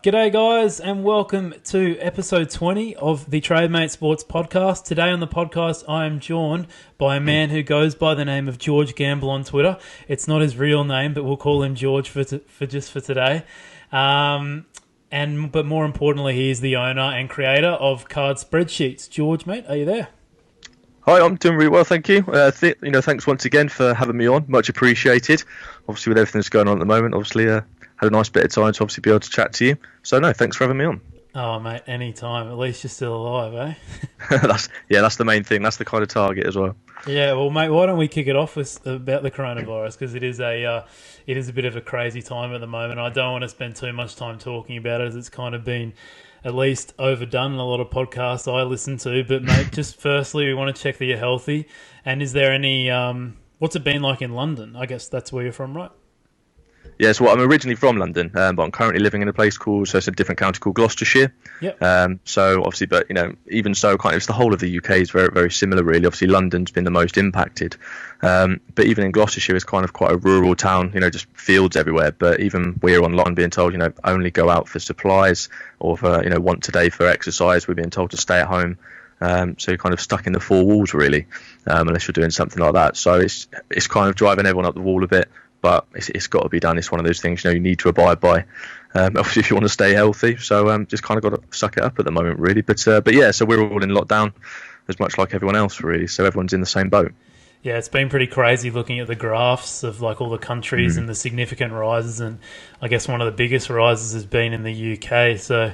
G'day guys and welcome to episode 20 of the Trademate Sports Podcast. Today on the podcast I am joined by a man who goes by the name of George Gamble on Twitter. It's not his real name, but we'll call him George for today. But more importantly, he is the owner and creator of Card Spreadsheets. George, mate, are you there? Hi, I'm doing really well, thank you. Thanks once again for having me on. Much appreciated. Obviously, with everything that's going on at the moment, had a nice bit of time to obviously be able to chat to you. So no, thanks for having me on. Oh mate, any time. At least you're still alive, eh? that's the main thing. That's the kind of target as well. Yeah, well, mate, why don't we kick it off with about the coronavirus, because it is a bit of a crazy time at the moment. I don't want to spend too much time talking about it, as it's kind of been at least overdone in a lot of podcasts I listen to. But mate, just firstly, we want to check that you're healthy. And is there any what's it been like in London? I guess that's where you're from, right? Yeah, so I'm originally from London, but I'm currently living in a place it's a different county called Gloucestershire. Yep. So obviously, but even so, it's the whole of the UK is very, very similar, really. Obviously, London's been the most impacted, but even in Gloucestershire, it's kind of quite a rural town. just fields everywhere. But even we're online being told, only go out for supplies or for once a day for exercise. We're being told to stay at home. So you're kind of stuck in the four walls, really, unless you're doing something like that. So it's kind of driving everyone up the wall a bit. But it's got to be done. It's one of those things you need to abide by, obviously, if you want to stay healthy. So just kind of got to suck it up at the moment, really. But yeah, so we're all in lockdown, as much like everyone else, really. So everyone's in the same boat. Yeah, it's been pretty crazy looking at the graphs of like all the countries and the significant rises, and I guess one of the biggest rises has been in the UK. So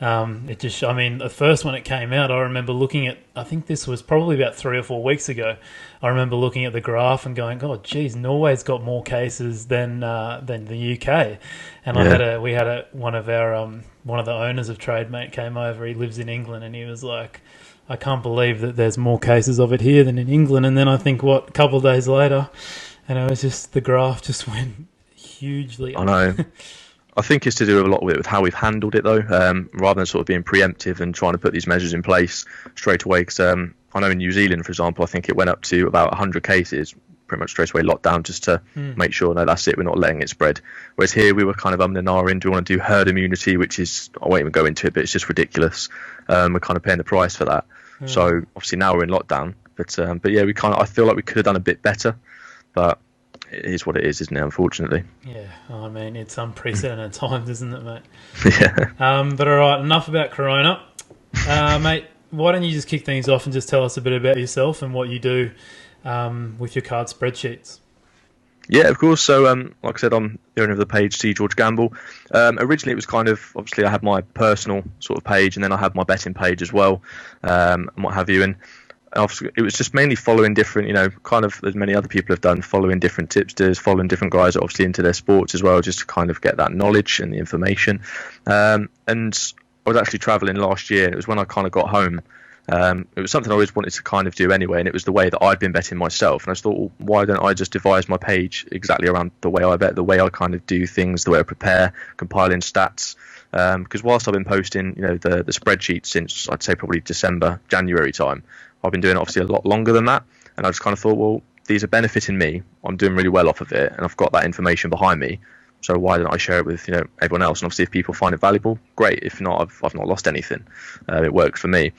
the first when it came out, I remember looking at, I think this was probably about 3 or 4 weeks ago. I remember looking at the graph and going, "Oh, geez, Norway's got more cases than the UK." And yeah. One of the owners of Trademate came over. He lives in England, and he was like, "I can't believe that there's more cases of it here than in England." And then I think a couple of days later, and it was just the graph just went hugely up. I know. I think it's to do a lot with how we've handled it, though, rather than sort of being preemptive and trying to put these measures in place straight away. Because I know in New Zealand, for example, I think it went up to about 100 cases, pretty much straight away locked down just to make sure, no, that's it, we're not letting it spread. Whereas here we were kind of and ahhing, do we want to do herd immunity, which is, I won't even go into it, but it's just ridiculous. We're kind of paying the price for that. So obviously now we're in lockdown. But yeah, I feel like we could have done a bit better, but it is what it is, isn't it, unfortunately? Yeah, I mean, it's unprecedented times, isn't it, mate? Yeah. But all right, enough about Corona. Mate, why don't you just kick things off and just tell us a bit about yourself and what you do with your card spreadsheets? Yeah, of course. So, like I said, I'm the owner of the page, C. George Gamble. Originally, it was kind of, obviously, I had my personal sort of page, and then I had my betting page as well, and what have you. And obviously, it was just mainly following different, kind of as many other people have done, following different tipsters, following different guys obviously into their sports as well, just to kind of get that knowledge and the information. And I was actually travelling last year. It was when I kind of got home. It was something I always wanted to kind of do anyway, and it was the way that I'd been betting myself. And I just thought, well, why don't I just devise my page exactly around the way I bet, the way I kind of do things, the way I prepare, compiling stats. Because whilst I've been posting, the spreadsheet since I'd say probably December, January time, I've been doing it obviously a lot longer than that. And I just kind of thought, well, these are benefiting me. I'm doing really well off of it, and I've got that information behind me. So why don't I share it with everyone else? And obviously, if people find it valuable, great. If not, I've not lost anything. It works for me.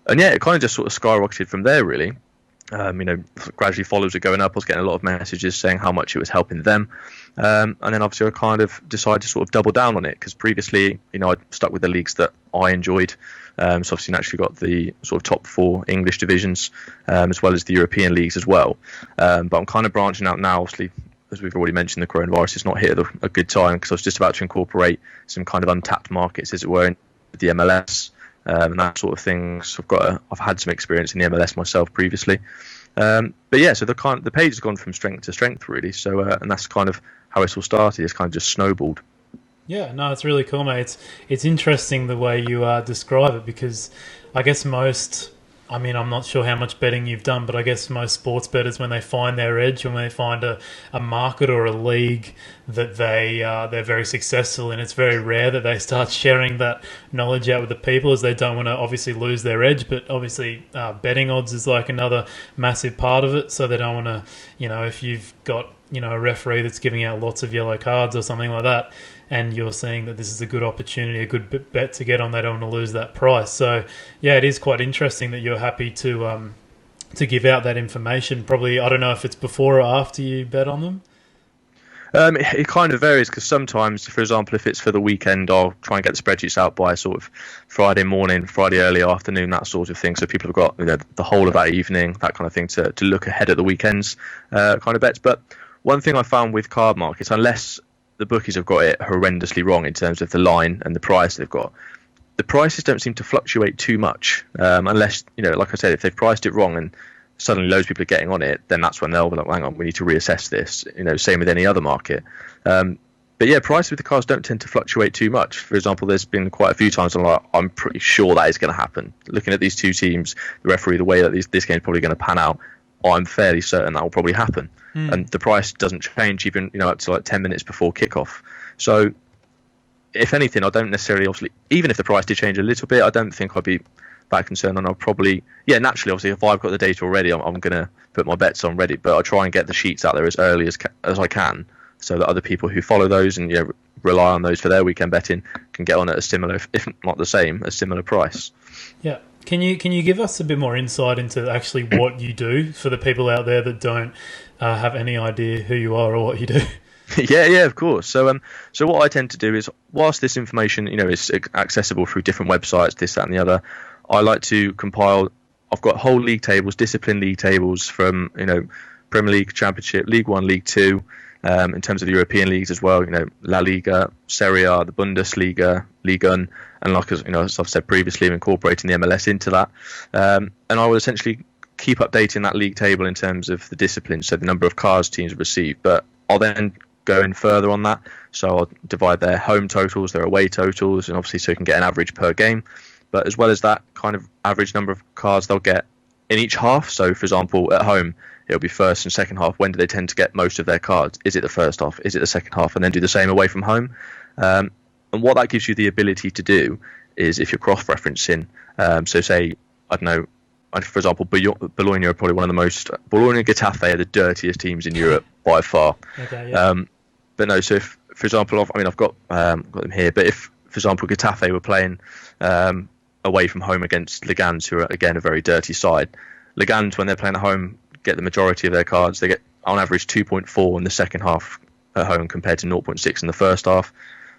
And yeah, it kind of just sort of skyrocketed from there, really. Gradually followers were going up. I was getting a lot of messages saying how much it was helping them. And then obviously I kind of decided to sort of double down on it, because previously, I'd stuck with the leagues that I enjoyed. So obviously naturally got the sort of top 4 English divisions, as well as the European leagues as well. But I'm kind of branching out now, obviously, as we've already mentioned, the coronavirus has not hit at a good time, because I was just about to incorporate some kind of untapped markets, as it were, in the MLS. And that sort of things. I've had some experience in the MLS myself previously, but yeah. So the page has gone from strength to strength, really. So and that's kind of how it's all started. It's kind of just snowballed. Yeah, no, it's really cool, mate. It's interesting the way you describe it, because I guess I'm not sure how much betting you've done, but I guess most sports bettors, when they find their edge, when they find a market or a league that they're very successful in, it's very rare that they start sharing that knowledge out with the people, as they don't want to obviously lose their edge. But obviously betting odds is like another massive part of it, so they don't want to, if you've got a referee that's giving out lots of yellow cards or something like that, and you're seeing that this is a good opportunity, a good bet to get on. They don't want to lose that price. So yeah, it is quite interesting that you're happy to give out that information. Probably, I don't know if it's before or after you bet on them. It kind of varies, because sometimes, for example, if it's for the weekend, I'll try and get the spreadsheets out by sort of Friday morning, Friday early afternoon, that sort of thing. So people have got, the whole of that evening, that kind of thing, to look ahead at the weekend's kind of bets. But one thing I found with card markets, unless the bookies have got it horrendously wrong in terms of the line and the price they've got, the prices don't seem to fluctuate too much, unless, like I said, if they've priced it wrong and suddenly loads of people are getting on it, then that's when they'll be like, hang on, we need to reassess this. Same with any other market. But yeah, prices with the cards don't tend to fluctuate too much. For example, there's been quite a few times I'm pretty sure that is going to happen. Looking at these two teams, the referee, the way that this game is probably going to pan out, I'm fairly certain that will probably happen. And the price doesn't change even up to like 10 minutes before kickoff. So if anything, I don't necessarily, obviously, even if the price did change a little bit, I don't think I'd be that concerned, and I'll probably, naturally, obviously, if I've got the data already, I'm going to put my bets on ready, but I'll try and get the sheets out there as early as I can, so that other people who follow those and rely on those for their weekend betting can get on at a similar, if not the same, a similar price. Yeah. Can you give us a bit more insight into actually what you do for the people out there that don't have any idea who you are or what you do? Yeah, of course. So what I tend to do is, whilst this information, is accessible through different websites, this, that, and the other, I like to compile. I've got whole league tables, discipline league tables from Premier League, Championship, League One, League Two, in terms of the European leagues as well. La Liga, Serie A, the Bundesliga, Liga 1, and like as I've said previously, I'm incorporating the MLS into that. And I will essentially keep updating that league table in terms of the discipline, so the number of cards teams have received. But I'll then go in further on that, so I'll divide their home totals, their away totals, and obviously so you can get an average per game. But as well as that kind of average number of cards they'll get in each half. So, for example, at home, it'll be first and second half. When do they tend to get most of their cards? Is it the first half? Is it the second half? And then do the same away from home. And what that gives you the ability to do is, if you're cross-referencing, so say, I don't know, for example, Bologna are probably one of the most... Bologna and Getafe are the dirtiest teams in Europe by far. Okay, yeah. But no, so if, for example, I've got them here, but if, for example, Getafe were playing... away from home against Legans, who are again a very dirty side. Legans, when they're playing at home, get the majority of their cards. They get on average 2.4 in the second half at home compared to 0.6 in the first half.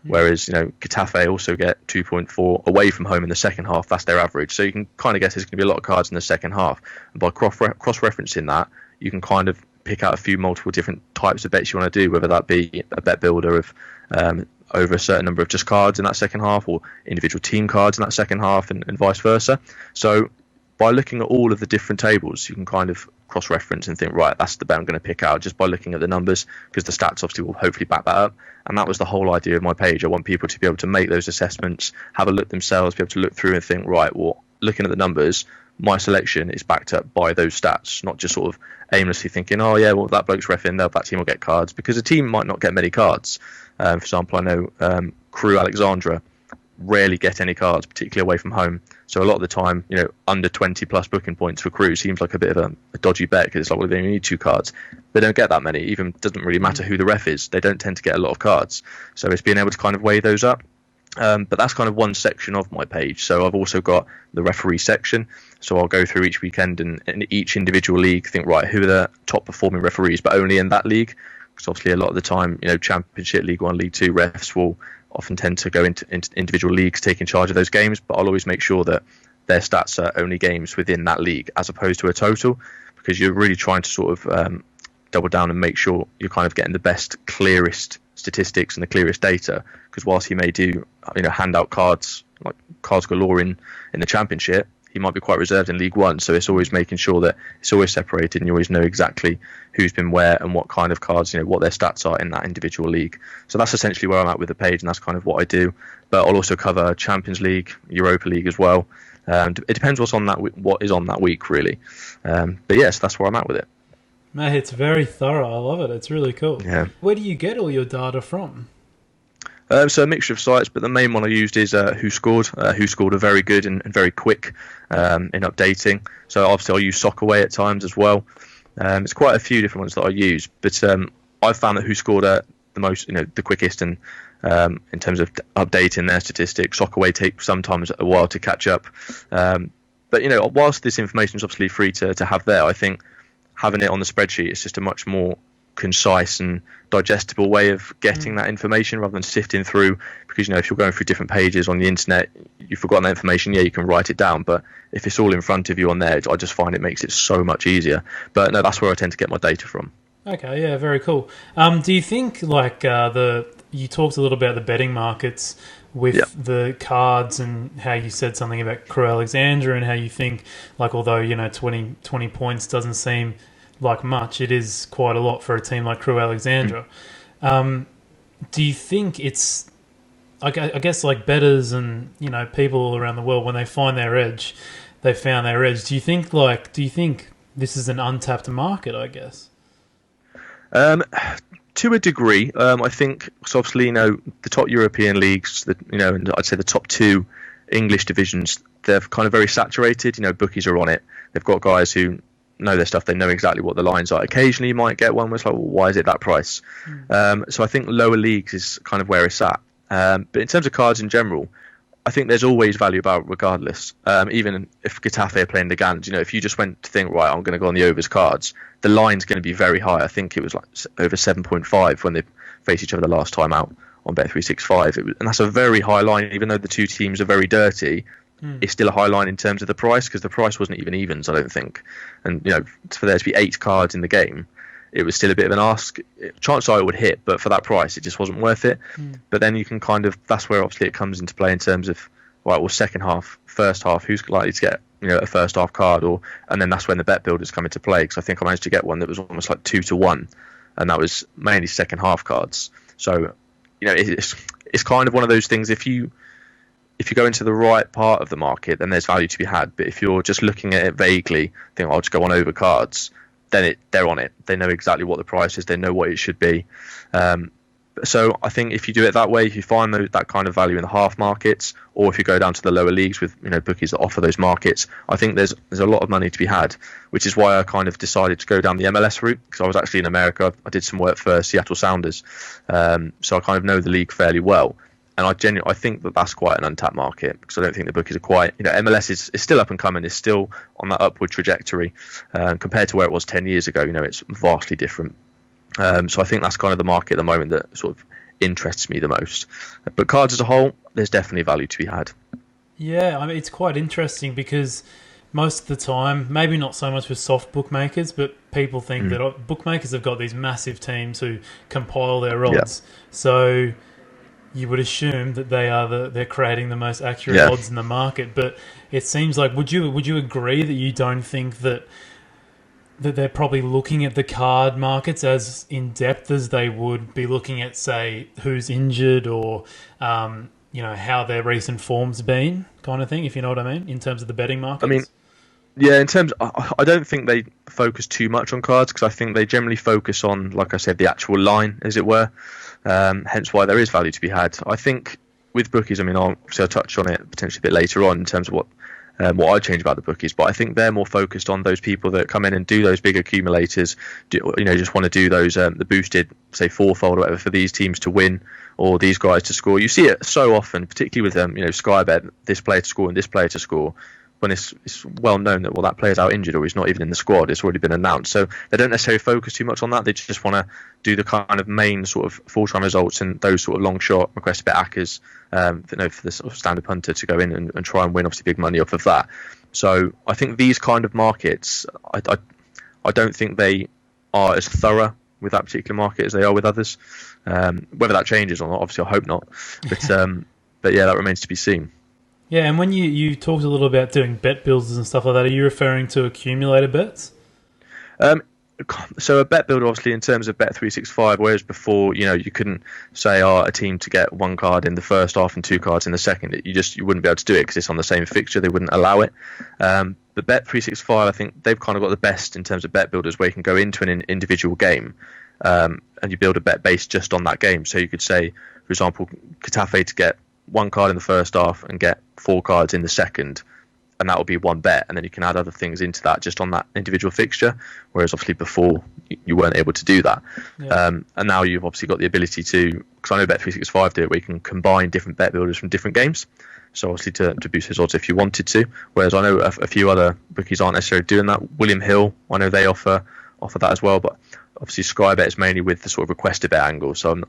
Whereas Getafe also get 2.4 away from home in the second half. That's their average. So you can kind of guess there's going to be a lot of cards in the second half. And by cross-referencing that, you can kind of pick out multiple different types of bets you want to do, whether that be a bet builder of over a certain number of just cards in that second half, or individual team cards in that second half, and vice versa. So by looking at all of the different tables, you can kind of cross-reference and think, right, that's the bet I'm going to pick out just by looking at the numbers, because the stats obviously will hopefully back that up. And that was the whole idea of my page. I want people to be able to make those assessments, have a look themselves, be able to look through and think, right, well, looking at the numbers, my selection is backed up by those stats, not just sort of aimlessly thinking, oh yeah, well, that bloke's reffing, that team will get cards, because a team might not get many cards. For example, I know Crew Alexandra rarely get any cards, particularly away from home. So a lot of the time, under 20 plus booking points for Crew seems like a bit of a dodgy bet, because it's like, well, they only need 2 cards. They don't get that many. Even doesn't really matter who the ref is. They don't tend to get a lot of cards. So it's being able to kind of weigh those up. But that's kind of one section of my page. So I've also got the referee section. So I'll go through each weekend and in each individual league, think, right, who are the top performing referees, but only in that league. Because obviously a lot of the time, Championship, League One, League Two refs will often tend to go into individual leagues, taking charge of those games. But I'll always make sure that their stats are only games within that league, as opposed to a total, because you're really trying to sort of double down and make sure you're kind of getting the best, clearest statistics and the clearest data. Because whilst he may do, hand out cards, like cards galore in the Championship, he might be quite reserved in League One. So it's always making sure that it's always separated and you always know exactly who's been where and what kind of cards, what their stats are in that individual league. So that's essentially where I'm at with the page, and that's kind of what I do. But I'll also cover Champions League, Europa League as well. And it depends what is on that week, really. But yes, that's where I'm at with it. Mate, it's very thorough. I love it. It's really cool. Yeah. Where do you get all your data from? So a mixture of sites, but the main one I used is Who Scored. Who Scored are very good and very quick in updating. So obviously I'll use Soccerway at times as well. It's quite a few different ones that I use, but I found that Who Scored are the most, the quickest and in terms of updating their statistics. Soccerway takes sometimes a while to catch up. But, whilst this information is obviously free to have there, I think having it on the spreadsheet is just a much more concise and digestible way of getting that information rather than sifting through, because if you're going through different pages on the internet, you've forgotten that information, you can write it down, but if it's all in front of you on there, I just find it makes it so much easier. But no, that's where I tend to get my data from. Okay, yeah, very cool. Do you think you talked a little about the betting markets with the cards, and how you said something about Crew Alexandra, and how you think although 20 points doesn't seem like much, it is quite a lot for a team like Crew Alexandra. Do you think it's, I guess, bettors and people around the world, when they find their edge, they found their edge? Do you think this is an untapped market, I guess? To a degree, I think. So obviously, the top European leagues, and I'd say the top two English divisions, they're kind of very saturated. Bookies are on it. They've got guys who know their stuff. They know exactly what the lines are. Occasionally, you might get one where it's like, well, why is it that price? So I think lower leagues is kind of where it's at. But in terms of cards in general, I think there's always value about regardless. Even if Getafe are playing the Gans, if you just went to think, right, I'm going to go on the overs cards, the line's going to be very high. I think it was over 7.5 when they faced each other the last time out on Bet365. And that's a very high line, even though the two teams are very dirty. It's still a high line in terms of the price, because the price wasn't even evens, I don't think. And for there to be 8 cards in the game, it was still a bit of an ask. Chances are it would hit, but for that price, it just wasn't worth it. But then you can that's where obviously it comes into play in terms of, right, well, second half, first half, who's likely to get a first half card, and then that's when the bet builders come into play. Because I think I managed to get one that was almost 2-1, and that was mainly second half cards. So it's kind of one of those things. If you go into the right part of the market, then there's value to be had. But if you're just looking at it vaguely, think, I'll just go on over cards, then they're on it. They know exactly what the price is. They know what it should be. So I think if you do it that way, if you find that kind of value in the half markets, or if you go down to the lower leagues with bookies that offer those markets, I think there's a lot of money to be had, which is why I kind of decided to go down the MLS route, because I was actually in America. I did some work for Seattle Sounders, so I kind of know the league fairly well. And I think that's quite an untapped market, because I don't think the bookies are quite, MLS is still up and coming, is still on that upward trajectory compared to where it was 10 years ago. It's vastly different. So I think that's kind of the market at the moment that sort of interests me the most. But cards as a whole, there's definitely value to be had. Yeah, I mean, it's quite interesting, because most of the time, maybe not so much with soft bookmakers, but people think that bookmakers have got these massive teams who compile their odds. Yeah. So you would assume that they're creating the most accurate odds in the market. But it seems like, would you agree that you don't think that they're probably looking at the card markets as in depth as they would be looking at, say, who's injured, or how their recent form's been, kind of thing, if you know what I mean, in terms of the betting markets? I mean, yeah, in terms, I don't think they focus too much on cards, because I think they generally focus on, like I said, the actual line, as it were. Hence why there is value to be had. I think with bookies, I mean, I'll touch on it potentially a bit later on in terms of what I change about the bookies, but I think they're more focused on those people that come in and do those big accumulators, just want to do those the boosted, say, fourfold or whatever, for these teams to win, or these guys to score. You see it so often, particularly with Sky Bet, this player to score and this player to score, when it's well known that, well, that player's out injured or he's not even in the squad. It's already been announced. So they don't necessarily focus too much on that. They just want to do the kind of main sort of full-time results and those sort of long shot request bet accas for the sort of standard punter to go in and try and win obviously big money off of that. So I think these kind of markets, I don't think they are as thorough with that particular market as they are with others. Whether that changes or not, obviously I hope not. But yeah, that remains to be seen. Yeah, and when you talked a little about doing bet builders and stuff like that, are you referring to accumulator bets? So a bet builder, obviously, in terms of Bet365, whereas before, you couldn't say, a team to get one card in the first half and 2 cards in the second. You wouldn't be able to do it because it's on the same fixture. They wouldn't allow it. But Bet365, I think they've kind of got the best in terms of bet builders, where you can go into an individual game and you build a bet based just on that game. So you could say, for example, Getafe to get 1 card in the first half and get 4 cards in the second, and that will be one bet, and then you can add other things into that just on that individual fixture, whereas obviously before you weren't able to do that. And now you've obviously got the ability to, because I know Bet365 do it, where you can combine different bet builders from different games, so obviously to boost those odds if you wanted to, whereas I know a few other bookies aren't necessarily doing that. William Hill, I know they offer that as well, but obviously Sky Bet is mainly with the sort of requested bet angle. So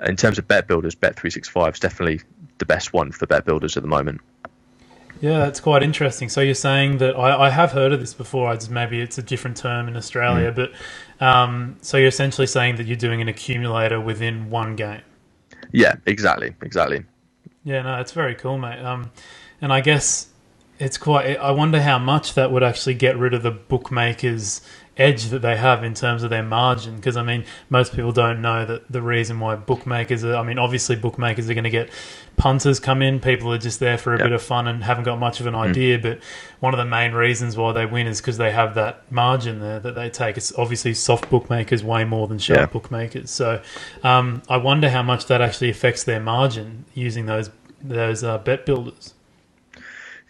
in terms of bet builders, Bet365 is definitely the best one for bet builders at the moment. Yeah, that's quite interesting. So you're saying that I have heard of this before. Maybe it's a different term in Australia, but so you're essentially saying that you're doing an accumulator within one game. Yeah, exactly. Yeah, no, it's very cool, mate. And I guess it's quite. I wonder how much that would actually get rid of the bookmakers' edge that they have in terms of their margin, because I mean most people don't know that the reason why bookmakers are, I mean obviously bookmakers are going to get punters come in, people are just there for a bit of fun and haven't got much of an idea, but one of the main reasons why they win is because they have that margin there that they take. It's obviously soft bookmakers way more than sharp bookmakers, so I wonder how much that actually affects their margin using those bet builders.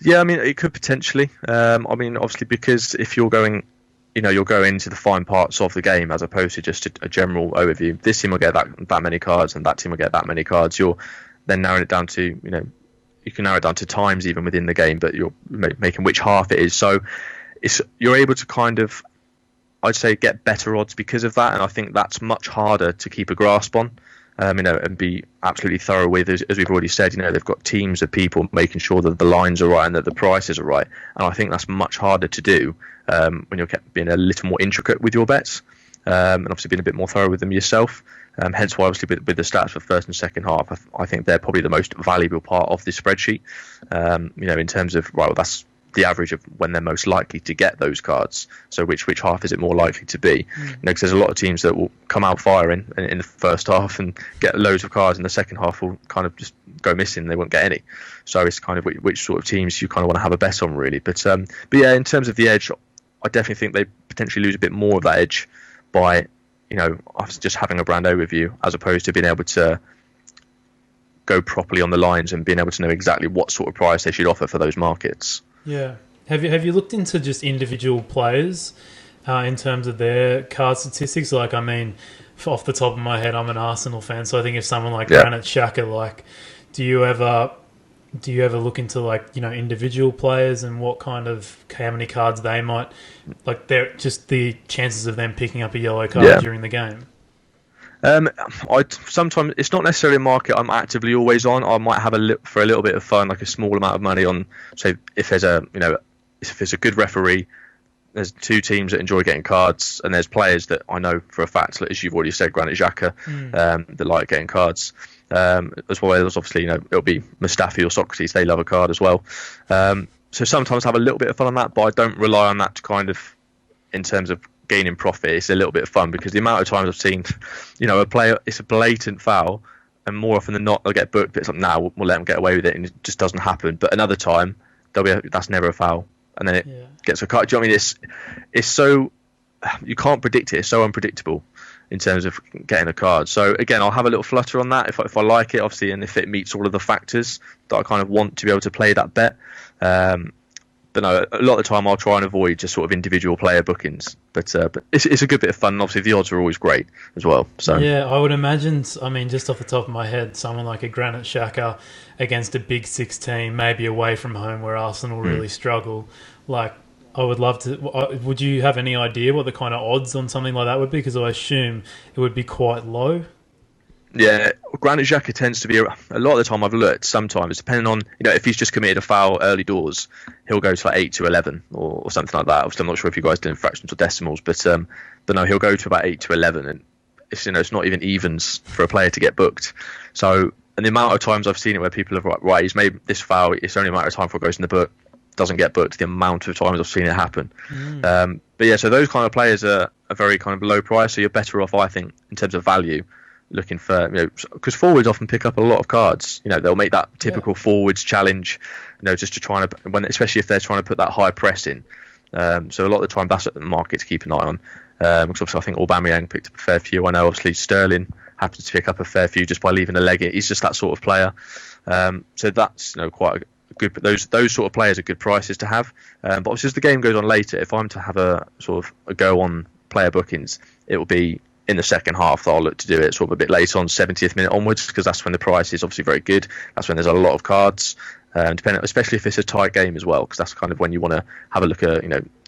Yeah, I mean it could potentially. I mean obviously because if you're going into the fine parts of the game as opposed to just a general overview. This team will get that many cards, and that team will get that many cards. You're then narrowing it down to, you can narrow it down to times even within the game, but you're making which half it is. So you're able to kind of, I'd say, get better odds because of that, and I think that's much harder to keep a grasp on. And be absolutely thorough with, as we've already said, they've got teams of people making sure that the lines are right and that the prices are right. And I think that's much harder to do when you're being a little more intricate with your bets, and obviously being a bit more thorough with them yourself. Hence why, obviously, with the stats for first and second half, I think they're probably the most valuable part of this spreadsheet. In terms of, that's the average of when they're most likely to get those cards. So which half is it more likely to be? Because there's a lot of teams that will come out firing in the first half and get loads of cards, and the second half will kind of just go missing. They won't get any. So it's kind of which sort of teams you kind of want to have a bet on, really. But yeah, in terms of the edge, I definitely think they potentially lose a bit more of that edge by just having a brand overview as opposed to being able to go properly on the lines and being able to know exactly what sort of price they should offer for those markets. Yeah. Have you looked into just individual players in terms of their card statistics? Like, I mean, off the top of my head, I'm an Arsenal fan, so I think if someone like Granit Xhaka, do you ever look into individual players and how many cards they might, they're just the chances of them picking up a yellow card during the game? I sometimes, it's not necessarily a market I'm actively always on. I might have for a little bit of fun, like a small amount of money on. So if there's a good referee, there's two teams that enjoy getting cards, and there's players that I know for a fact, as you've already said, Granit Xhaka, that like getting cards. As well as obviously, it'll be Mustafi or Socrates. They love a card as well. So sometimes have a little bit of fun on that, but I don't rely on that to kind of, in terms of gaining profit. It's a little bit of fun because the amount of times I've seen, a player, it's a blatant foul, and more often than not they'll get booked. But it's like, we'll let them get away with it, and it just doesn't happen. But another time that's never a foul, and then it gets a card. Do you know what I mean? It's so, you can't predict it. It's so unpredictable in terms of getting a card. So again, I'll have a little flutter on that if I like it, obviously, and if it meets all of the factors that I kind of want to be able to play that bet. But no, a lot of the time I'll try and avoid just sort of individual player bookings. But it's a good bit of fun, and obviously the odds are always great as well. So yeah, I would imagine, I mean, just off the top of my head, someone like a Granit Xhaka against a Big Six team, maybe away from home where Arsenal really struggle, I would love to. Would you have any idea what the kind of odds on something like that would be? Because I assume it would be quite low. Yeah, Granit Xhaka tends to be, a lot of the time I've looked, sometimes, depending on, if he's just committed a foul early doors, he'll go to 8 to 11 or something like that. Obviously, I'm not sure if you guys do in fractions or decimals, but no, he'll go to about 8 to 11, and it's not even evens for a player to get booked. So, and the amount of times I've seen it where people have, right, he's made this foul, it's only a matter of time before it goes in the book, doesn't get booked, the amount of times I've seen it happen. But yeah, so those kind of players are very kind of low price, so you're better off, I think, in terms of value, looking for, because forwards often pick up a lot of cards. They'll make that typical forwards challenge, just to try and, especially if they're trying to put that high press in. So a lot of the time that's what the market to keep an eye on. Because obviously I think Aubameyang picked up a fair few. I know obviously Sterling happens to pick up a fair few just by leaving a leg in. He's just that sort of player. So that's quite a good. Those sort of players are good prices to have. But obviously, as the game goes on later, if I'm to have a sort of a go on player bookings, it will be in the second half that I'll look to do it sort of a bit later on, 70th minute onwards, because that's when the price is obviously very good. That's when there's a lot of cards, especially if it's a tight game as well, because that's kind of when you want to have a look at,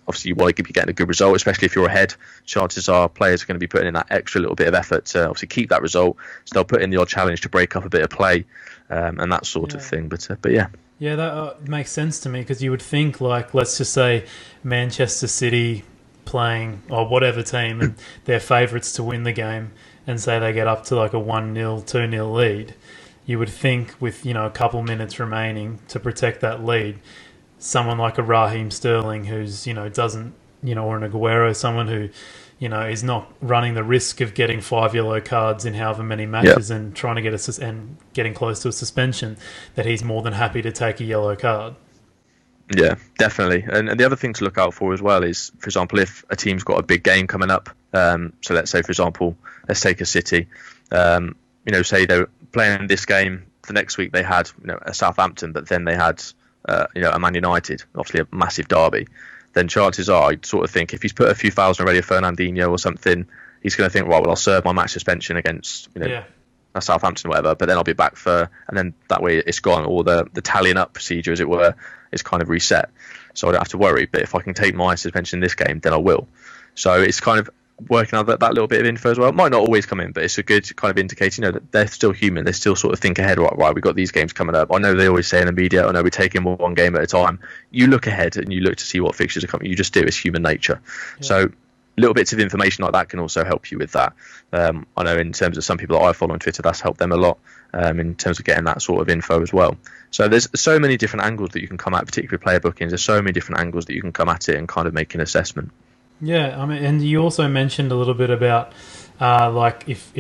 obviously you want to be getting a good result, especially if you're ahead. Chances are players are going to be putting in that extra little bit of effort to obviously keep that result. So they'll put in the odd challenge to break up a bit of play and that sort of thing. But yeah. Yeah, that makes sense to me, because you would think, like, let's just say Manchester City playing or whatever team and they're favourites to win the game, and say they get up to like a 1-0, 2-0 lead, you would think with, a couple minutes remaining to protect that lead, someone like a Raheem Sterling who's, doesn't, or an Aguero, someone who, is not running the risk of getting 5 yellow cards in however many matches and trying to get and getting close to a suspension, that he's more than happy to take a yellow card. Yeah, definitely. And the other thing to look out for as well is, for example, if a team's got a big game coming up, so let's say, for example, let's take a City, say they're playing this game, the next week they had, a Southampton, but then they had, a Man United, obviously a massive derby, then chances are, I'd sort of think, if he's put a few fouls already, a Fernandinho or something, he's going to think, right, well, I'll serve my match suspension against, a Southampton or whatever, but then I'll be back and then that way it's gone, or the tallying up procedure, as it were, is kind of reset, so I don't have to worry. But if I can take my suspension in this game, then I will. So it's kind of working on that little bit of info as well. It might not always come in, but it's a good kind of indicator, that they're still human. They still sort of think ahead, right, we've got these games coming up. I know they always say in the media, I know we're taking one game at a time. You look ahead and you look to see what fixtures are coming. You just do. It's human nature. Yeah. So little bits of information like that can also help you with that. I know in terms of some people that I follow on Twitter, that's helped them a lot in terms of getting that sort of info as well. So there's so many different angles that you can come at, particularly player bookings. There's so many different angles that you can come at it and kind of make an assessment. Yeah, I mean, and you also mentioned a little bit about like if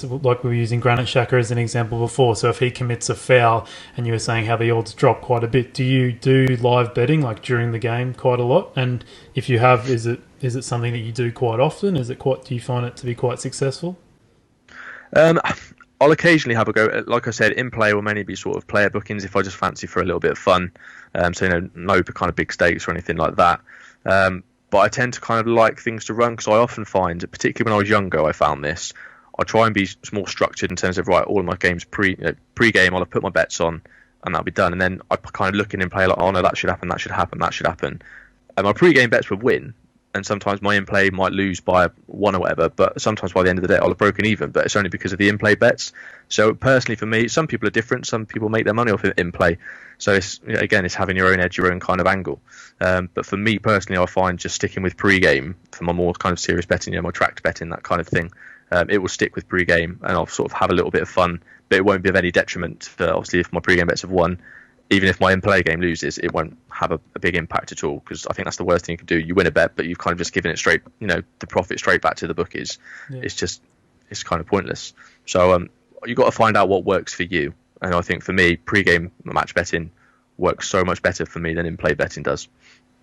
like we were using Granit Xhaka as an example before. So if he commits a foul, and you were saying how the odds drop quite a bit, do you do live betting like during the game quite a lot? And if you have, is it something that you do quite often? Do you find it to be quite successful? I'll occasionally have a go. Like I said, in play will mainly be sort of player bookings if I just fancy for a little bit of fun. So no kind of big stakes or anything like that. But I tend to kind of like things to run, because I often find, particularly when I was younger, I found this. I try and be more structured in terms of, right, all of my games pre-game, I'll have put my bets on, and that'll be done. And then I kind of look in play like, oh no, that should happen, that should happen, that should happen. And my pre-game bets would win, and sometimes my in-play might lose by 1 or whatever, but sometimes by the end of the day I'll have broken even, but it's only because of the in-play bets. So personally for me, some people are different. Some people make their money off in-play. So it's, again, it's having your own edge, your own kind of angle. But for me personally, I find just sticking with pre-game for my more kind of serious betting, my tracked betting, that kind of thing, it will stick with pre-game, and I'll sort of have a little bit of fun, but it won't be of any detriment. Obviously, if my pre-game bets have won, even if my in-play game loses, it won't have a big impact at all, because I think that's the worst thing you can do. You win a bet, but you've kind of just given it straight, the profit straight back to the bookies. Yeah. It's kind of pointless. So you've got to find out what works for you. And I think for me, pre-game match betting works so much better for me than in-play betting does.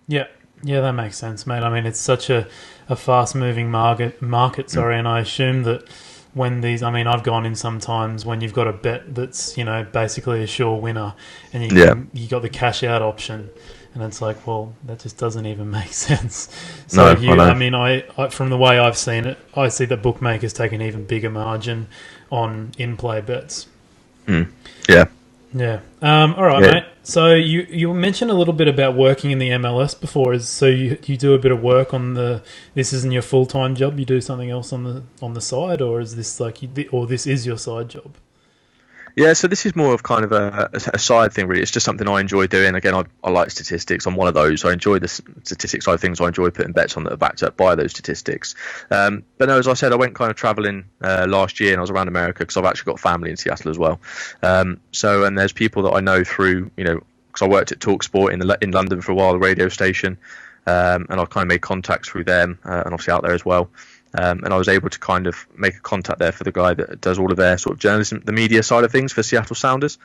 Yeah, that makes sense, mate. I mean, it's such a fast-moving market, and I assume that when these, I mean, I've gone in sometimes when you've got a bet that's, basically a sure winner, and you got the cash out option, and it's like, well, that just doesn't even make sense. So I mean, I from the way I've seen it, I see that bookmakers take an even bigger margin on in-play bets. Yeah. Yeah. All right, mate. So you mentioned a little bit about working in the MLS before. So you do a bit of work on this isn't your full-time job. You do something else on the side, or is this this is your side job? Yeah, so this is more of kind of a side thing, really. It's just something I enjoy doing. Again, I like statistics. I'm one of those. I enjoy the statistics side of things. I enjoy putting bets on that are backed up by those statistics. But no, as I said, I went kind of travelling last year, and I was around America because I've actually got family in Seattle as well. And there's people that I know through, because I worked at TalkSport in London for a while, the radio station, and I kind of made contacts through them, and obviously out there as well. And I was able to kind of make a contact there for the guy that does all of their sort of journalism, the media side of things for Seattle Sounders.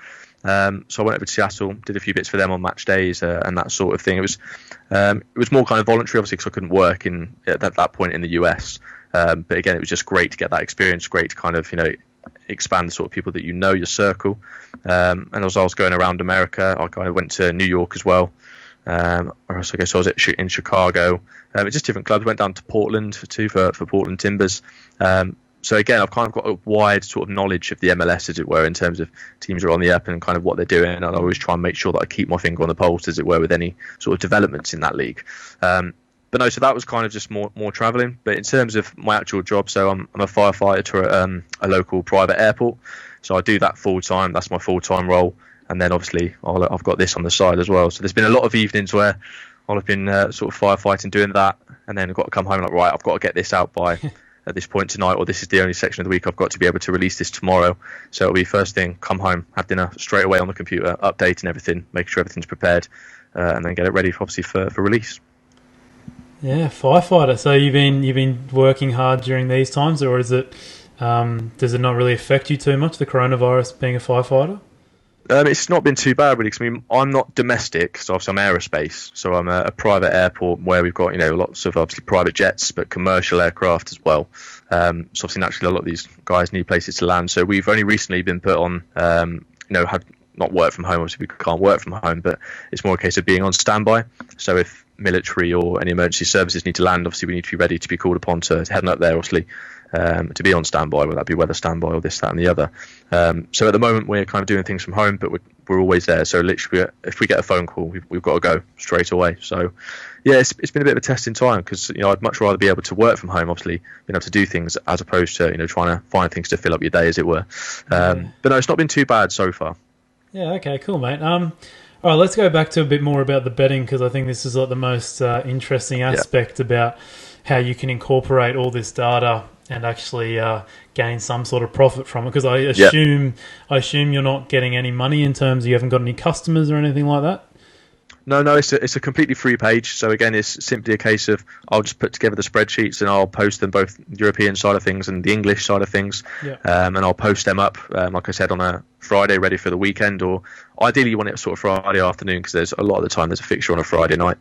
So I went over to Seattle, did a few bits for them on match days and that sort of thing. It was more kind of voluntary, obviously, because I couldn't work at that point in the US. But again, it was just great to get that experience, great to kind of, expand the sort of people that you know, your circle. And as I was going around America, I kind of went to New York as well. Or else I guess I was in Chicago. Just different clubs. Went down to Portland too for Portland Timbers. So again, I've kind of got a wide sort of knowledge of the MLS, as it were, in terms of teams are on the up and kind of what they're doing. And I always try and make sure that I keep my finger on the pulse, as it were, with any sort of developments in that league. But no, so that was kind of just more travelling. But in terms of my actual job, so I'm a firefighter at a local private airport. So I do that full time. That's my full time role. And then obviously I've got this on the side as well. So there's been a lot of evenings where I'll have been sort of firefighting, doing that, and then I've got to come home like, right, I've got to get this out by at this point tonight, or this is the only section of the week I've got to be able to release this tomorrow. So it'll be first thing, come home, have dinner straight away on the computer, updating everything, making sure everything's prepared, and then get it ready, obviously, for release. Yeah, firefighter. So you've been working hard during these times, or is it does it not really affect you too much, the coronavirus, being a firefighter? It's not been too bad, really, because I'm not domestic, so obviously I'm aerospace. So I'm a private airport where we've got, lots of obviously private jets, but commercial aircraft as well. So obviously, naturally, a lot of these guys need places to land. So we've only recently been put on, had not work from home. Obviously, we can't work from home, but it's more a case of being on standby. So if military or any emergency services need to land, obviously we need to be ready to be called upon to head up there, obviously. To be on standby, whether that be weather standby or this, that, and the other. So at the moment we're kind of doing things from home, but we're always there. So literally, if we get a phone call, we've got to go straight away. So yeah, it's been a bit of a testing time, because I'd much rather be able to work from home, obviously, being able to do things, as opposed to trying to find things to fill up your day, as it were. But no, it's not been too bad so far. Yeah. Okay. Cool, mate. All right, let's go back to a bit more about the betting, because I think this is like the most interesting aspect about how you can incorporate all this data and actually gain some sort of profit from it. Because I assume you're not getting any money in terms of, you haven't got any customers or anything like that. No, it's a completely free page. So again, it's simply a case of I'll just put together the spreadsheets and I'll post them, both the European side of things and the English side of things. And I'll post them up, like I said, on a Friday, ready for the weekend, or ideally you want it sort of Friday afternoon, because there's a lot of the time there's a fixture on a Friday night,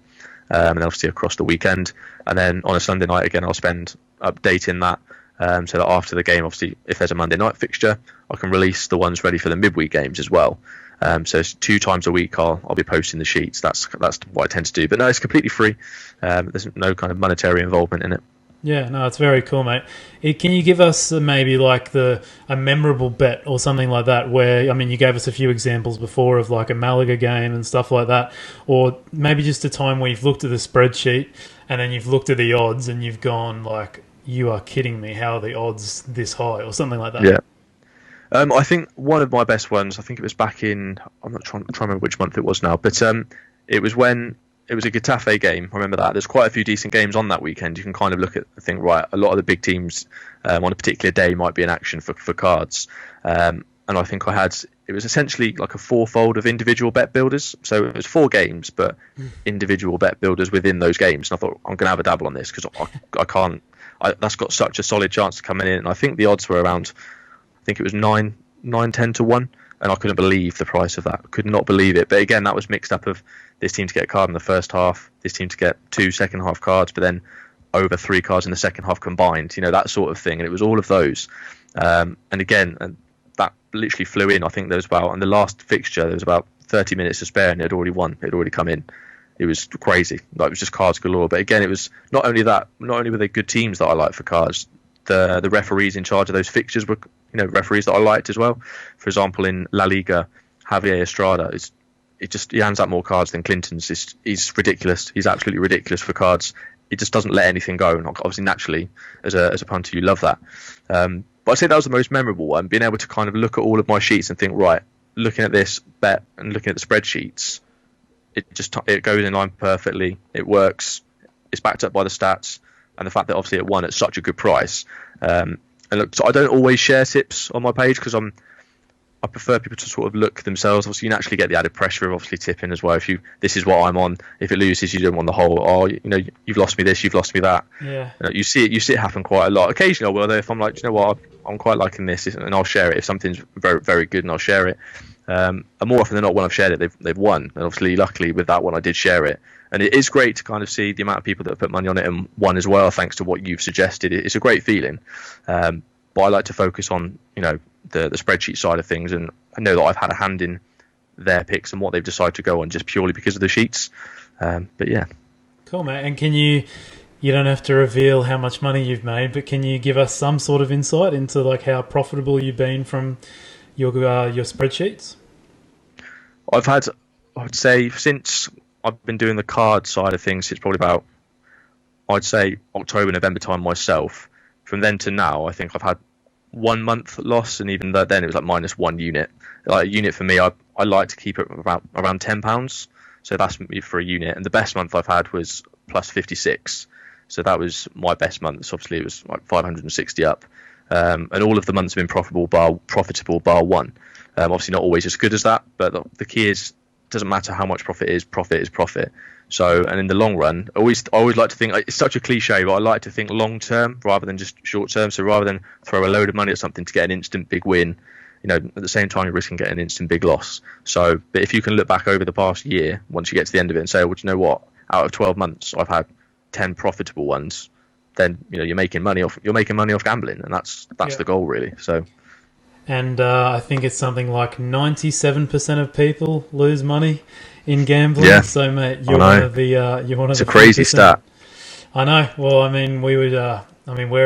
and obviously across the weekend. And then on a Sunday night, again, I'll spend updating that. So that after the game, obviously, if there's a Monday night fixture, I can release the ones ready for the midweek games as well. So it's 2 times a week I'll be posting the sheets. That's what I tend to do. But no, it's completely free. There's no kind of monetary involvement in it. Yeah, no, it's very cool, mate. Can you give us maybe like a memorable bet or something like that, where, I mean, you gave us a few examples before of like a Malaga game and stuff like that, or maybe just a time where you've looked at the spreadsheet and then you've looked at the odds and you've gone like, you are kidding me, how are the odds this high, or something like that? Yeah. I think one of my best ones, I think it was back in, I'm not trying to remember which month it was now, but it was when it was a Getafe game. I remember that. There's quite a few decent games on that weekend. You can kind of look at the thing, right, a lot of the big teams on a particular day might be in action for cards. And I think it was essentially like a fourfold of individual bet builders. So it was 4 games, but individual bet builders within those games. And I thought, I'm going to have a dabble on this, because I can't. That's got such a solid chance of coming in. And I think the odds were around, I think it was 9-10 to 1. And I couldn't believe the price of that. I could not believe it. But again, that was mixed up of this team to get a card in the first half, this team to get 2 second half cards, but then over 3 cards in the second half combined, that sort of thing. And it was all of those. And again, that literally flew in. I think there was in the last fixture, there was about 30 minutes to spare, and it had already won. It had already come in. It was crazy. Like, it was just cards galore. But again, it was not only were they good teams that I liked for cards, the referees in charge of those fixtures were referees that I liked as well. For example, in La Liga, Javier Estrada he hands out more cards than Clinton's. He's ridiculous. He's absolutely ridiculous for cards. He just doesn't let anything go. And obviously, naturally, as a punter, you love that. But I'd say that was the most memorable one, being able to kind of look at all of my sheets and think, right, looking at this bet and looking at the spreadsheets, it goes in line perfectly. It works. It's backed up by the stats, and the fact that obviously it won at such a good price. And look, so I don't always share tips on my page, because I prefer people to sort of look themselves. Obviously, you naturally get the added pressure of obviously tipping as well. This is what I'm on. If it loses, you don't want the whole, you've lost me this, you've lost me that. Yeah. You see it happen quite a lot. Occasionally, I will, though, if I'm like, what, I'm quite liking this, and I'll share it if something's very, very good, and I'll share it. And more often than not, when I've shared it, they've won. And obviously, luckily, with that one, I did share it. And it is great to kind of see the amount of people that have put money on it and won as well, thanks to what you've suggested. It's a great feeling. But but I like to focus on, the spreadsheet side of things, and I know that I've had a hand in their picks and what they've decided to go on just purely because of the sheets. But yeah. Cool, mate. And can you don't have to reveal how much money you've made, but can you give us some sort of insight into like how profitable you've been from your spreadsheets? I'd say since I've been doing the card side of things, it's probably about, I'd say October, November time myself. From then to now, I think I've had 1 month loss, and even then it was like minus 1 unit. Like a unit for me, I like to keep it around £10. So that's for a unit. And the best month I've had was plus 56. So that was my best month. So obviously it was like 560 up. And all of the months have been profitable bar one. Obviously not always as good as that, but the key is, it doesn't matter how much profit is profit. So, and in the long run, I always like to think, it's such a cliche, but I like to think long term rather than just short term. So rather than throw a load of money at something to get an instant big win, at the same time you're risking getting an instant big loss. So, but if you can look back over the past year, once you get to the end of it and say, well, do you know what? Out of 12 months, I've had 10 profitable ones. Then you're making money off gambling, and that's the goal really. So. And I think it's something like 97% of people lose money in gambling. Yeah. So, mate, you're one of the It's a crazy 50%. stat. I know. Well, I mean, we're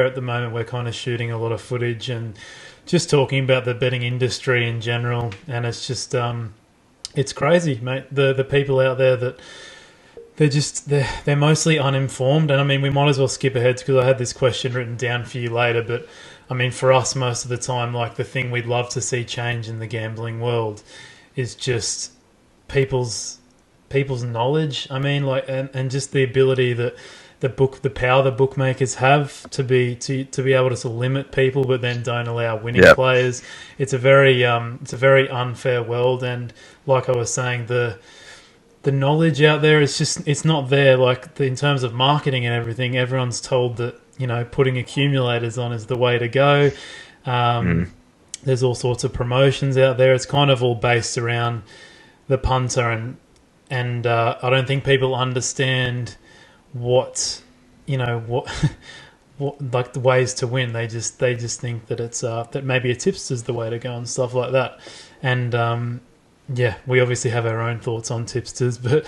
at the moment, we're kind of shooting a lot of footage and just talking about the betting industry in general, and it's just it's crazy, mate. The people out there that they're mostly uninformed, and I mean, we might as well skip ahead because I had this question written down for you later, but I mean, for us, most of the time, like the thing we'd love to see change in the gambling world is just people's knowledge. I mean, like, and just the ability that the power the bookmakers have to be able to limit people, but then don't allow winning players. It's a very unfair world, and like I was saying, the knowledge out there is just, it's not there. Like in terms of marketing and everything, everyone's told that putting accumulators on is the way to go. There's all sorts of promotions out there. It's kind of all based around the punter, and I don't think people understand what like the ways to win. They just think that it's that maybe a tipster's the way to go and stuff like that. And we obviously have our own thoughts on tipsters, but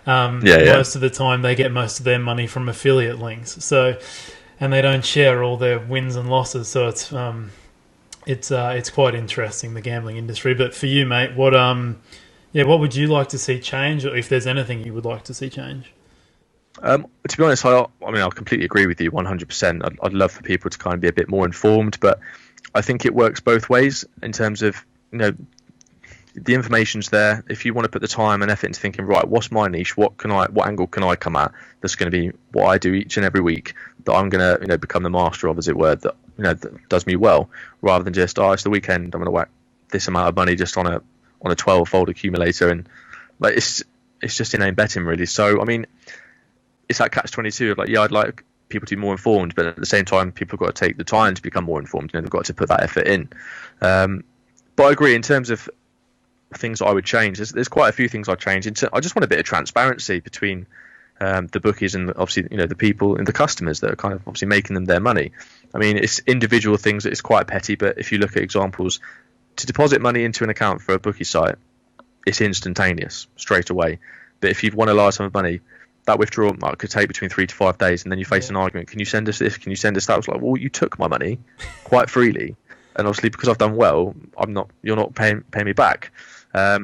most of the time they get most of their money from affiliate links. So, and they don't share all their wins and losses. So it's quite interesting, the gambling industry. But for you, mate, what would you like to see change, or if there's anything you would like to see change? To be honest, I completely agree with you 100%. I'd love for people to kind of be a bit more informed, but I think it works both ways in terms of, the information's there. If you want to put the time and effort into thinking, right, what's my niche? What angle can I come at? That's going to be what I do each and every week, that I'm going to, become the master of, as it were, that, that does me well, rather than just, it's the weekend, I'm going to whack this amount of money just on a 12-fold accumulator. And like, it's just inane betting really. So, I mean, it's that catch-22 of like, I'd like people to be more informed, but at the same time, people have got to take the time to become more informed. They've got to put that effort in. But I agree in terms of things that I would change. There's quite a few things I'd change. I just want a bit of transparency between the bookies and obviously the people and the customers that are kind of obviously making them their money. I mean, it's individual things that it's quite petty, but if you look at examples, to deposit money into an account for a bookie site, it's instantaneous straight away. But if you've won a large sum of money, that withdrawal could take between 3 to 5 days, and then you face an argument. Can you send us this? Can you send us that? I was like, well, you took my money quite freely, and obviously because I've done well, you're not paying me back. I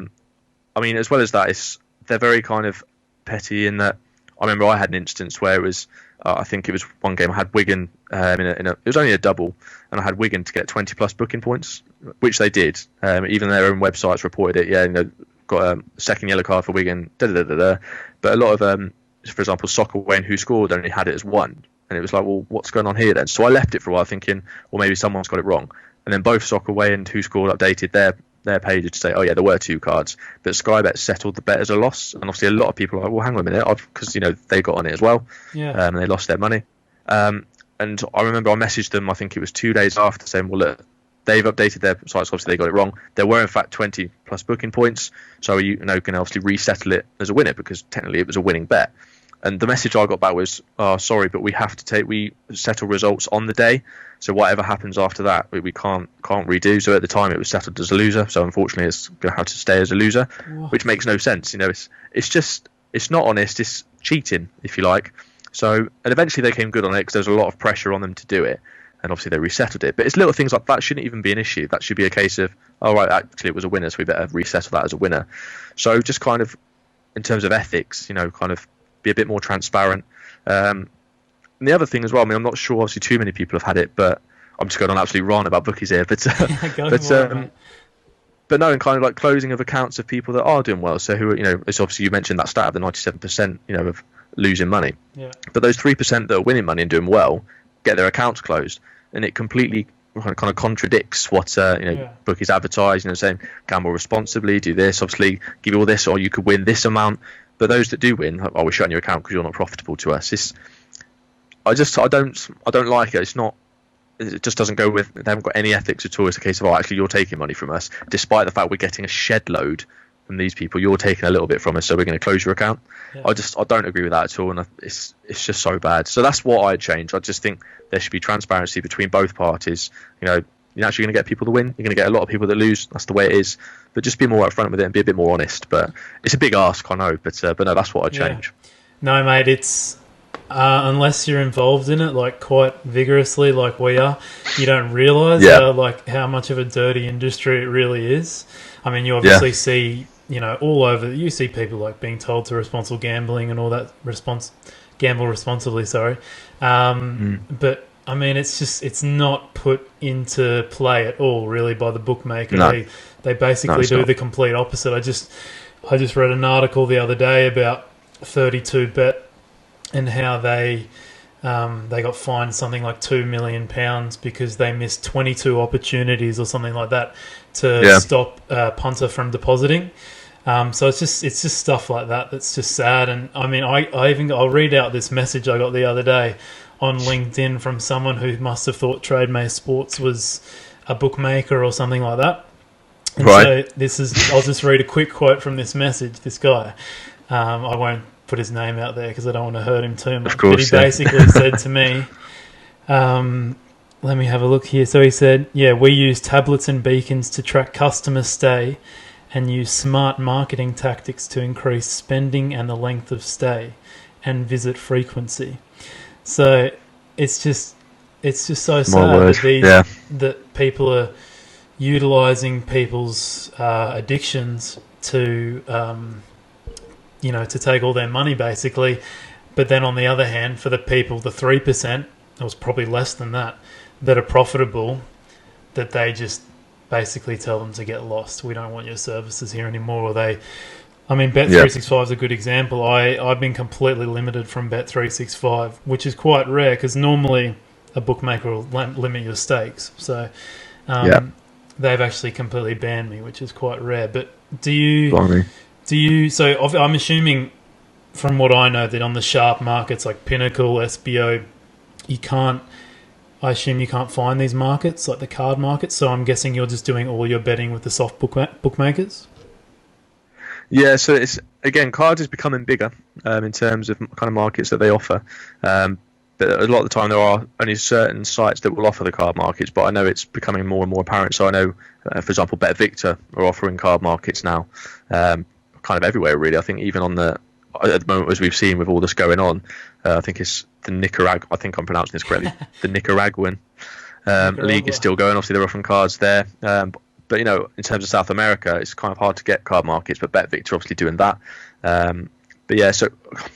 mean, as well as that, they're very kind of petty in that. I remember I had an instance where it was, I think it was one game I had Wigan it was only a double, and I had Wigan to get 20 plus booking points, which they did. Even their own websites reported it. Got a second yellow card for Wigan. But a lot of for example, Soccer Way and Who Scored only had it as one, and it was like, well, what's going on here then? So I left it for a while, thinking, well, maybe someone's got it wrong. And then both Soccer Way and Who Scored updated their pages to say, oh yeah, there were 2 cards, but Sky Bet settled the bet as a loss. And obviously a lot of people are like, well, hang on a minute, because they got on it as well, and they lost their money. And I remember I messaged them, I think it was 2 days after, saying, well, look, they've updated their sites, obviously they got it wrong. There were in fact 20 plus booking points, so you can obviously resettle it as a winner, because technically it was a winning bet. And the message I got back was, "Oh, sorry, but we settle results on the day. So whatever happens after that, we can't redo." So at the time, it was settled as a loser. So unfortunately, it's going to have to stay as a loser, which makes no sense. It's not honest. It's cheating, if you like. So, and eventually they came good on it because there was a lot of pressure on them to do it. And obviously they resettled it. But it's little things like that shouldn't even be an issue. That should be a case of, oh, right, actually it was a winner, so we better resettle that as a winner. So just kind of, in terms of ethics, kind of be a bit more transparent. And the other thing as well, I mean, I'm not sure, obviously too many people have had it, but I'm just going on absolutely rant about bookies here. But no, and kind of like closing of accounts of people that are doing well. So who, it's obviously you mentioned that stat of the 97%, of losing money. Yeah. But those 3% that are winning money and doing well get their accounts closed, and it completely kind of contradicts what bookies advertise. Saying gamble responsibly, do this, obviously give you all this, or you could win this amount. But those that do win, we're shutting your account because you're not profitable to us. I don't like it. It's not. It just doesn't go with. They haven't got any ethics at all. It's a case of, actually you're taking money from us, despite the fact we're getting a shed load from these people. You're taking a little bit from us, so we're going to close your account. Yeah. I don't agree with that at all, and it's just so bad. So that's what I'd change. I just think there should be transparency between both parties. You're actually going to get people to win. You're going to get a lot of people that lose. That's the way it is. But just be more upfront with it and be a bit more honest. But it's a big ask, I know. But no, that's what I'd change. No, mate, it's unless you're involved in it like quite vigorously, like we are, you don't realise how much of a dirty industry it really is. I mean, you obviously see. All over, you see people like being told to responsible gambling and all that, gamble responsibly, sorry. But, I mean, it's not put into play at all, really, by the bookmaker. No. They basically do the complete opposite. I just read an article the other day about 32Bet and how they got fined something like £2 million because they missed 22 opportunities or something like that to stop punter from depositing. So it's just stuff like that that's just sad. And I mean, I'll read out this message I got the other day on LinkedIn from someone who must have thought Trademate Sports was a bookmaker or something like that. And right. So I'll just read a quick quote from this message. This guy, I won't put his name out there because I don't want to hurt him too much. Of course, but he basically said to me, let me have a look here. So he said, we use tablets and beacons to track customer stay and use smart marketing tactics to increase spending and the length of stay and visit frequency. So it's just so sad that people are utilising people's addictions to to take all their money basically. But then on the other hand, for the people, the 3%, it was probably less than that are profitable, that they just basically tell them to get lost. We don't want your services here anymore. Or Bet365 is a good example. I've been completely limited from Bet365, which is quite rare because normally a bookmaker will limit your stakes. So they've actually completely banned me, which is quite rare. But I'm assuming from what I know that on the sharp markets like Pinnacle, SBO, I assume you can't find these markets, like the card markets, so I'm guessing you're just doing all your betting with the soft bookmakers? Yeah, so it's, again, cards is becoming bigger in terms of kind of markets that they offer. But a lot of the time there are only certain sites that will offer the card markets, but I know it's becoming more and more apparent. So I know, for example, Bet Victor are offering card markets now kind of everywhere, really. I think even at the moment, as we've seen with all this going on, I think it's the Nicaragua. I think I'm pronouncing this correctly. The Nicaraguan league is still going. Obviously, they're offering cards there. But in terms of South America, it's kind of hard to get card markets. But Bet Victor obviously doing that. So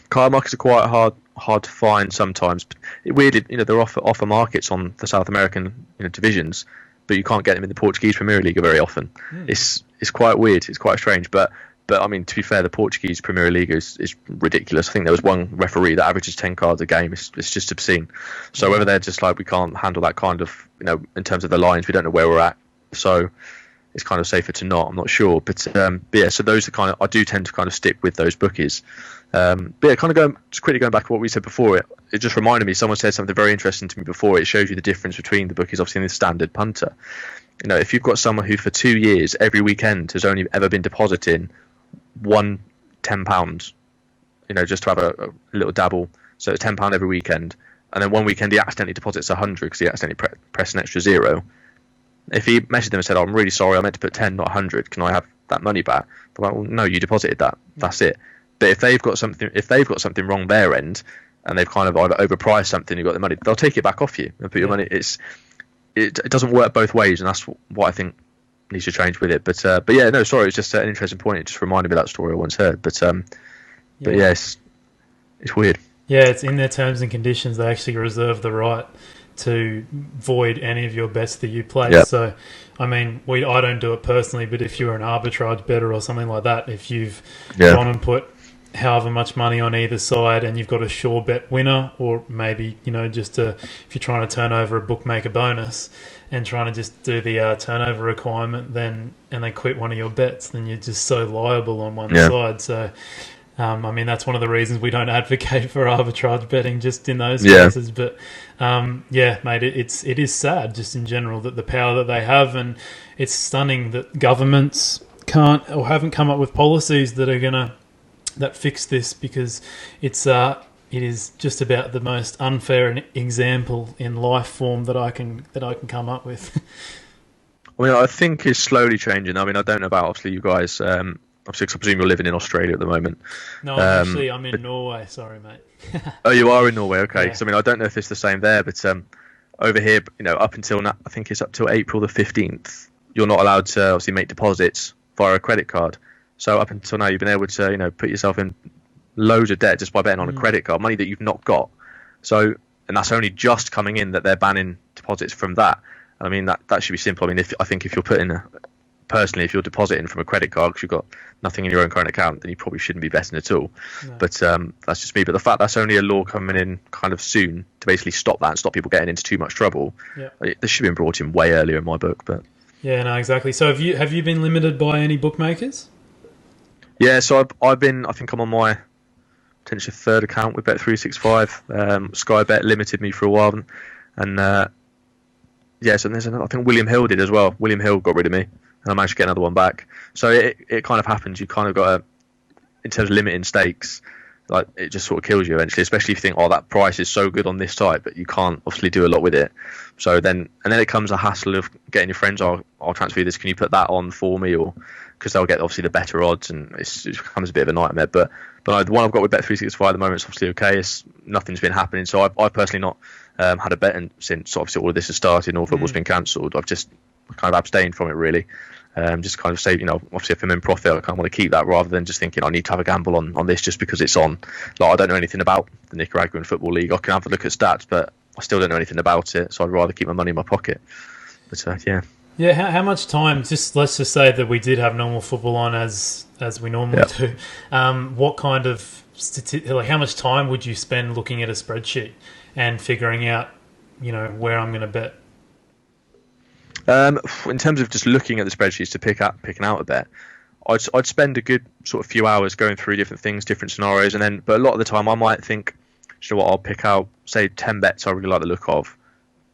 card markets are quite hard to find sometimes. Weirdly, they offer markets on the South American divisions, but you can't get them in the Portuguese Premier League very often. It's quite weird. It's quite strange, But I mean, to be fair, the Portuguese Premier League is ridiculous. I think there was one referee that averages 10 cards a game. It's just obscene. So whether they're just like, we can't handle that kind of, in terms of the lines, we don't know where we're at. So it's kind of safer to not. I'm not sure. But so those are I do tend to kind of stick with those bookies. Kind of going back to what we said before, it just reminded me, someone said something very interesting to me before. It shows you the difference between the bookies, obviously, and the standard punter. If you've got someone who for 2 years, every weekend, has only ever been depositing £10 just to have a little dabble. So it's £10 every weekend, and then one weekend he accidentally deposits 100 because he accidentally pressed an extra zero. If he messaged them and said, "I'm really sorry, I meant to put 10, not 100. Can I have that money back?" They're like, "Well, no, you deposited that. That's it." But if they've got something wrong their end, and they've kind of either overpriced something, you've got the money, they'll take it back off you and put your money. It doesn't work both ways, and that's what I think needs to change with it. But yeah, no, sorry, it's just an interesting point. It just reminded me of that story I once heard. But yeah, it's weird. Yeah, it's in their terms and conditions. They actually reserve the right to void any of your bets that you place. Yep. So, I mean, I don't do it personally, but if you're an arbitrage bettor or something like that, if you've gone and put however much money on either side and you've got a sure bet winner, or maybe, if you're trying to turn over a bookmaker bonus and trying to just do the turnover requirement, and they quit one of your bets, then you're just so liable on one side. So, I mean, that's one of the reasons we don't advocate for arbitrage betting just in those cases. But, mate, it is sad just in general that the power that they have, and it's stunning that governments can't or haven't come up with policies that fix this, because it is just about the most unfair example in life form that I can come up with. I mean, I think it's slowly changing. I mean, I don't know about, obviously, you guys... obviously, because I presume you're living in Australia at the moment. No, actually, I'm in Norway. Sorry, mate. Oh, you are in Norway. Okay. Yeah. So, I mean, I don't know if it's the same there, but over here, up until now, I think it's up till April the 15th, you're not allowed to obviously make deposits via a credit card. So up until now, you've been able to, put yourself in loads of debt just by betting on a credit card, money that you've not got. So, and that's only just coming in that they're banning deposits from that. I mean, that should be simple. I mean, I think if you're putting personally, if you're depositing from a credit card because you've got nothing in your own current account, then you probably shouldn't be betting at all. No. But that's just me. But the fact that's only a law coming in kind of soon to basically stop that and stop people getting into too much trouble, this should have been brought in way earlier in my book. But yeah, no, exactly. So have you been limited by any bookmakers? Yeah, so I've been. I think I'm on my potentially third account with Bet365. Sky Bet limited me for a while, and so there's another. I think William Hill did as well. William Hill got rid of me, and I managed to get another one back. So it kind of happens. You kind of got in terms of limiting stakes, like it just sort of kills you eventually. Especially if you think, that price is so good on this type, but you can't obviously do a lot with it. So then it comes a hassle of getting your friends. I'll transfer you this. Can you put that on for me? Or because they'll get obviously the better odds, and it becomes a bit of a nightmare. But the one I've got with Bet365 at the moment is obviously okay. Nothing's been happening. So I've personally not had a bet since obviously all of this has started and all football's been cancelled. I've just kind of abstained from it really. Just kind of say, obviously if I'm in profit, I kind of want to keep that rather than just thinking I need to have a gamble on this just because it's on. Like I don't know anything about the Nicaraguan Football League. I can have a look at stats, but I still don't know anything about it. So I'd rather keep my money in my pocket. But yeah. Yeah, how much time? Let's just say that we did have normal football on as we normally do. What kind of how much time would you spend looking at a spreadsheet and figuring out, where I'm going to bet? In terms of just looking at the spreadsheets to picking out a bet, I'd spend a good sort of few hours going through different things, different scenarios, but a lot of the time I might think, I'll pick out say 10 bets I really like the look of.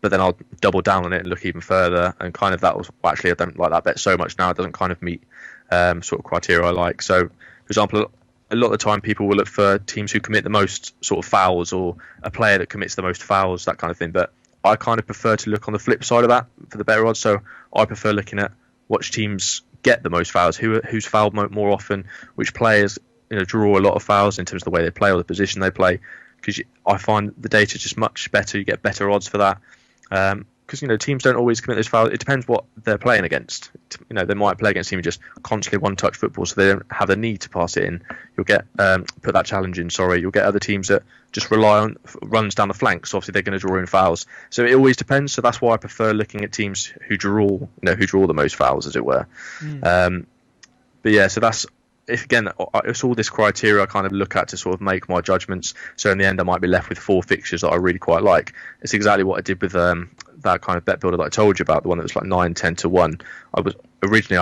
But then I'll double down on it and look even further, and kind of that was actually I don't like that bet so much now. It doesn't kind of meet sort of criteria I like. So, for example, a lot of the time people will look for teams who commit the most sort of fouls, or a player that commits the most fouls, that kind of thing. But I kind of prefer to look on the flip side of that for the better odds. So I prefer looking at which teams get the most fouls, who's fouled more often, which players draw a lot of fouls in terms of the way they play or the position they play. Because I find the data just much better. You get better odds for that. Because teams don't always commit those fouls. It depends what they're playing against. They might play against a team who just constantly one-touch football, so they don't have the need to pass it in. You'll get put that challenge in. You'll get other teams that just rely on runs down the flanks. So obviously they're going to draw in fouls. So it always depends. So that's why I prefer looking at teams who draw the most fouls, as it were. But yeah, so that's. It's all this criteria I kind of look at to sort of make my judgments. So in the end, I might be left with 4 fixtures that I really quite like. It's exactly what I did with that kind of bet builder that I told you about, the one that was like 9, 10 to 1. I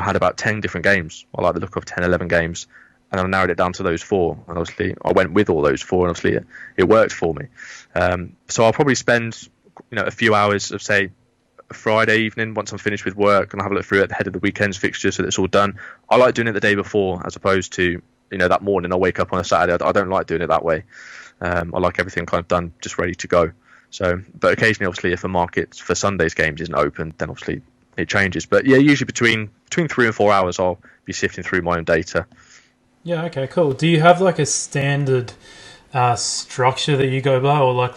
had about 10 different games. I like the look of 10, 11 games, and I narrowed it down to those 4. And obviously, I went with all those 4, and obviously it worked for me. So I'll probably spend a few hours of say Friday evening once I'm finished with work, and I'll have a look through it ahead of the weekend's fixture so that it's all done. I like doing it the day before as opposed to that morning I wake up on a Saturday. I don't like doing it that way. I like everything kind of done, just ready to go. So, but occasionally, obviously, if a market for Sunday's games isn't open, then obviously it changes. But yeah, usually between 3 and 4 hours, I'll be sifting through my own data. Yeah. Okay. Cool. Do you have like a standard structure that you go by, or like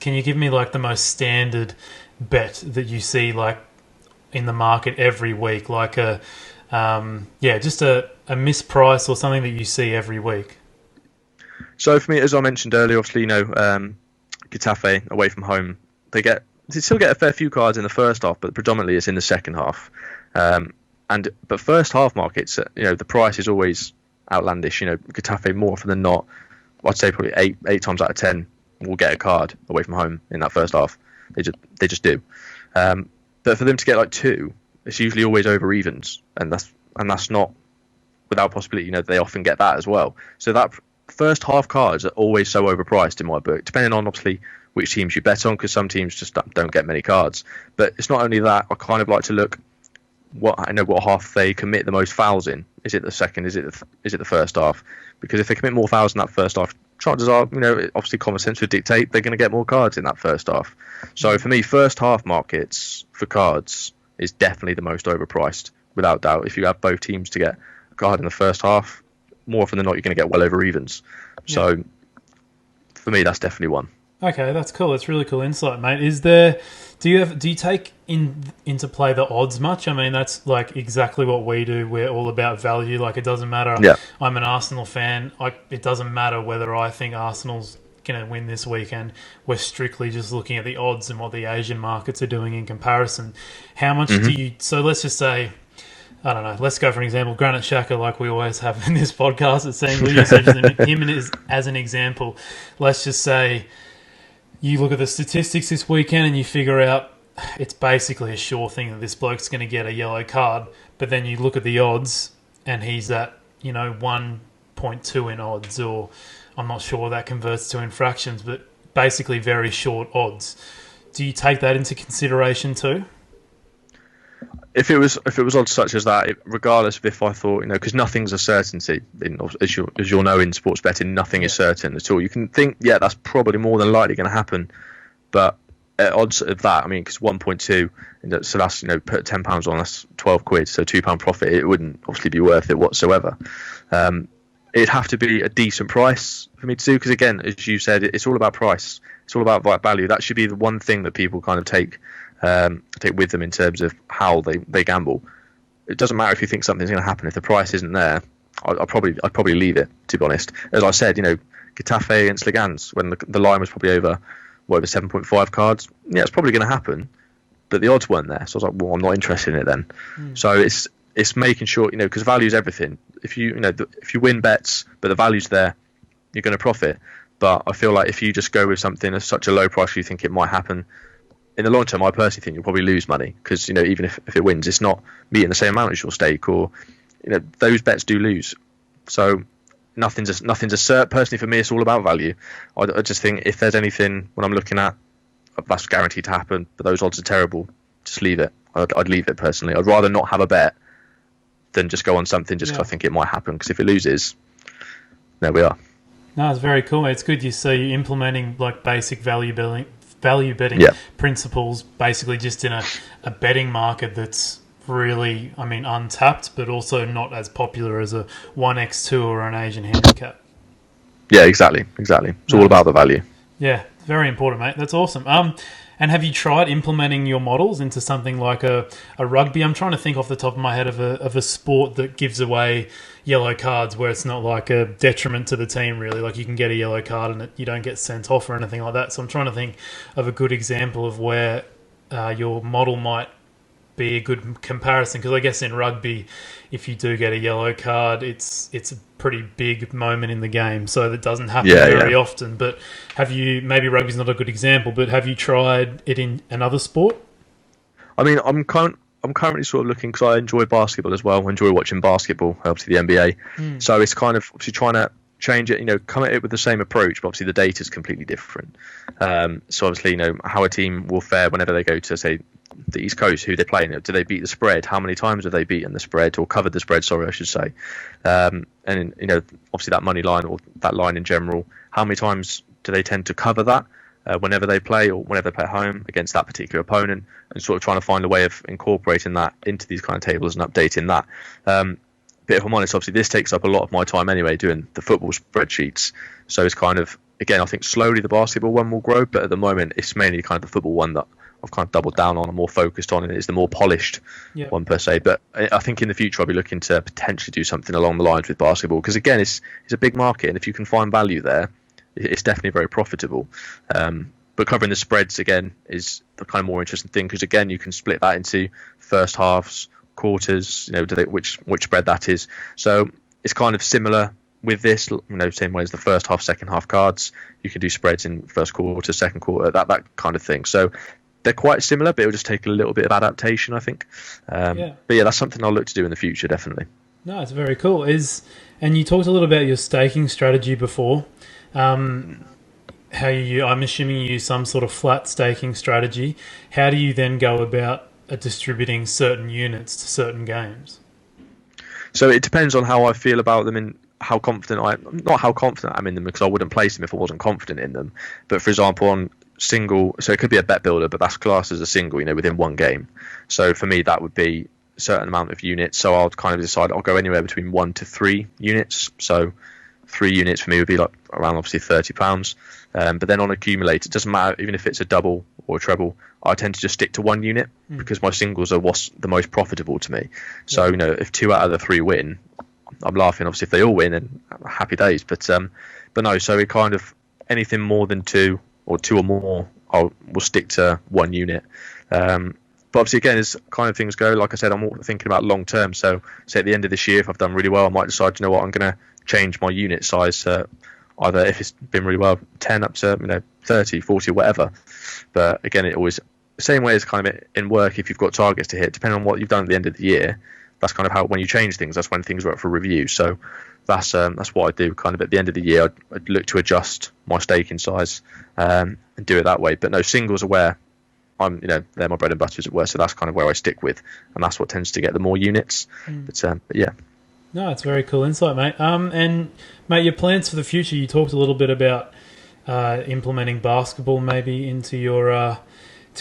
can you give me like the most standard bet that you see like in the market every week, like just a misprice or something that you see every week? So for me, as I mentioned earlier, obviously, Getafe away from home, they still get a fair few cards in the first half, but predominantly it's in the second half. But first half markets, the price is always outlandish. Getafe more often than not, I'd say probably eight times out of 10 will get a card away from home in that first half. They just do. But for them to get like 2, it's usually always over evens, and that's not without possibility. They often get that as well. So that first half cards are always so overpriced in my book, depending on obviously which teams you bet on, because some teams just don't get many cards. But it's not only that. I kind of like to look what half they commit the most fouls in. Is it the second? Is it the first half? Because if they commit more fouls in that first half, chances are, obviously common sense would dictate they're going to get more cards in that first half. So for me, first half markets for cards is definitely the most overpriced, without doubt. If you have both teams to get a card in the first half, more often than not, you're going to get well over evens. So for me, that's definitely one. Okay, that's cool. That's really cool insight, mate. Do you take into play the odds much? I mean, that's like exactly what we do. We're all about value. Like, it doesn't matter. Yeah. I'm an Arsenal fan. It doesn't matter whether I think Arsenal's going to win this weekend. We're strictly just looking at the odds and what the Asian markets are doing in comparison. How much do you... So let's just say, I don't know, let's go for an example. Granit Xhaka, like we always have in this podcast, it seems we'll use him as an example. Let's just say you look at the statistics this weekend and you figure out it's basically a sure thing that this bloke's going to get a yellow card, but then you look at the odds and he's at 1.2 in odds, or I'm not sure what that converts to in fractions, but basically very short odds. Do you take that into consideration too? If it was odds such as that, regardless of if I thought, because nothing's a certainty, as you'll know in sports betting, nothing is certain at all. You can think, that's probably more than likely going to happen, but at odds of that, I mean, because 1.2, so that's, put £10 on, that's 12 quid, so £2 profit, it wouldn't obviously be worth it whatsoever. It'd have to be a decent price for me to do, because again, as you said, it's all about price. It's all about value. That should be the one thing that people kind of take with them in terms of how they gamble. It doesn't matter if you think something's going to happen. If the price isn't there, I'd probably leave it, to be honest. As I said, Getafe against Leganés, when the line was probably over 7.5 cards, it's probably going to happen, but the odds weren't there. So I was like, well, I'm not interested in it then. So it's making sure, because value is everything. If you win bets, but the value's there, you're going to profit. But I feel like if you just go with something at such a low price, you think it might happen, in the long term, I personally think you'll probably lose money, because even if it wins, it's not meeting the same amount as your stake, or those bets do lose. So nothing's a cert. Personally, for me, it's all about value. I just think if there's anything when I'm looking at that's guaranteed to happen, but those odds are terrible, just leave it. I'd leave it personally. I'd rather not have a bet than just go on something just because I think it might happen. Because if it loses, there we are. No, it's very cool. It's good you see you implementing like basic value betting principles, basically just in a betting market that's really, untapped, but also not as popular as a 1x2 or an Asian handicap. Yeah, exactly. It's all about the value. Yeah, very important, mate. That's awesome. And have you tried implementing your models into something like a rugby? I'm trying to think off the top of my head of a sport that gives away yellow cards where it's not like a detriment to the team, really. Like you can get a yellow card and you don't get sent off or anything like that. So I'm trying to think of a good example of where your model might be a good comparison, because I guess in rugby, if you do get a yellow card, it's a pretty big moment in the game, so that doesn't happen very often. But maybe rugby's not a good example, but have you tried it in another sport? I'm currently sort of looking, because I enjoy basketball as well. I enjoy watching basketball, obviously the NBA. So it's kind of obviously trying to change it, come at it with the same approach, but obviously the data is completely different. So obviously, how a team will fare whenever they go to, say, the East Coast, who they play. Do they beat the spread? How many times have they beaten the spread, or covered the spread? Sorry, I should say. And obviously that money line, or that line in general, how many times do they tend to cover that whenever they play, or whenever they play at home against that particular opponent, and sort of trying to find a way of incorporating that into these kind of tables and updating that. But if I'm honest, obviously this takes up a lot of my time anyway, doing the football spreadsheets. So it's kind of, again, I think slowly the basketball one will grow, but at the moment it's mainly kind of the football one that I've kind of doubled down on and more focused on, and it's the more polished one per se. But I think in the future I'll be looking to potentially do something along the lines with basketball, because again, it's a big market, and if you can find value there, it's definitely very profitable. But covering the spreads again is the kind of more interesting thing, because again, you can split that into first halves, quarters, which spread that is. So it's kind of similar with this, same way as the first half, second half cards. You can do spreads in first quarter, second quarter, that kind of thing. So they're quite similar, but it'll just take a little bit of adaptation, I think. But yeah, that's something I'll look to do in the future, definitely. No, it's very cool. And you talked a little about your staking strategy before. I'm assuming you use some sort of flat staking strategy. How do you then go about distributing certain units to certain games? So it depends on how I feel about them and how confident I'm in them, because I wouldn't place them if I wasn't confident in them. But for example, on single, so it could be a bet builder, but that's classed as a single, within one game. So for me, that would be a certain amount of units. So I'll kind of decide I'll go anywhere between 1 to 3 units. So 3 units for me would be like around obviously £30. But then on accumulator, it doesn't matter, even if it's a double or a treble, I tend to just stick to 1 unit because my singles are what's the most profitable to me. So, if 2 out of the 3 win, I'm laughing. Obviously, if they all win, then happy days. But no, so it kind of, anything more than 2 or 2 or more, we'll stick to 1 unit. But obviously, again, as kind of things go, like I said, I'm thinking about long term. So say at the end of this year, if I've done really well, I might decide, I'm going to change my unit size to either, if it's been really well, 10 up to 30, 40, whatever. But again, it always the same way as kind of in work. If you've got targets to hit, depending on what you've done at the end of the year, that's kind of how, when you change things, that's when things are up for review. So that's what I do. Kind of at the end of the year, I'd look to adjust my staking size and do it that way. But no, singles are where I'm, they're my bread and butter, as it were. So that's kind of where I stick with, and that's what tends to get the more units. But yeah. No, it's very cool insight, mate. And mate, your plans for the future. You talked a little bit about implementing basketball maybe into your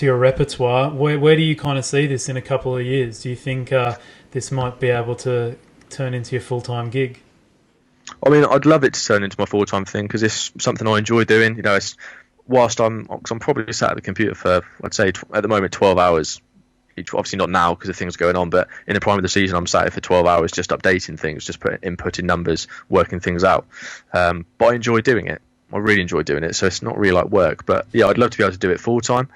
repertoire. Where do you kind of see this in a couple of years? Do you think this might be able to turn into your full-time gig? I mean, I'd love it to turn into my full-time thing, because it's something I enjoy doing. It's whilst I'm probably sat at the computer for, I'd say at the moment, 12 hours. Obviously not now because of things going on, but in the prime of the season, I'm sat here for 12 hours just updating things, just inputting numbers, working things out. But I enjoy doing it. I really enjoy doing it. So it's not really like work, but yeah, I'd love to be able to do it full time,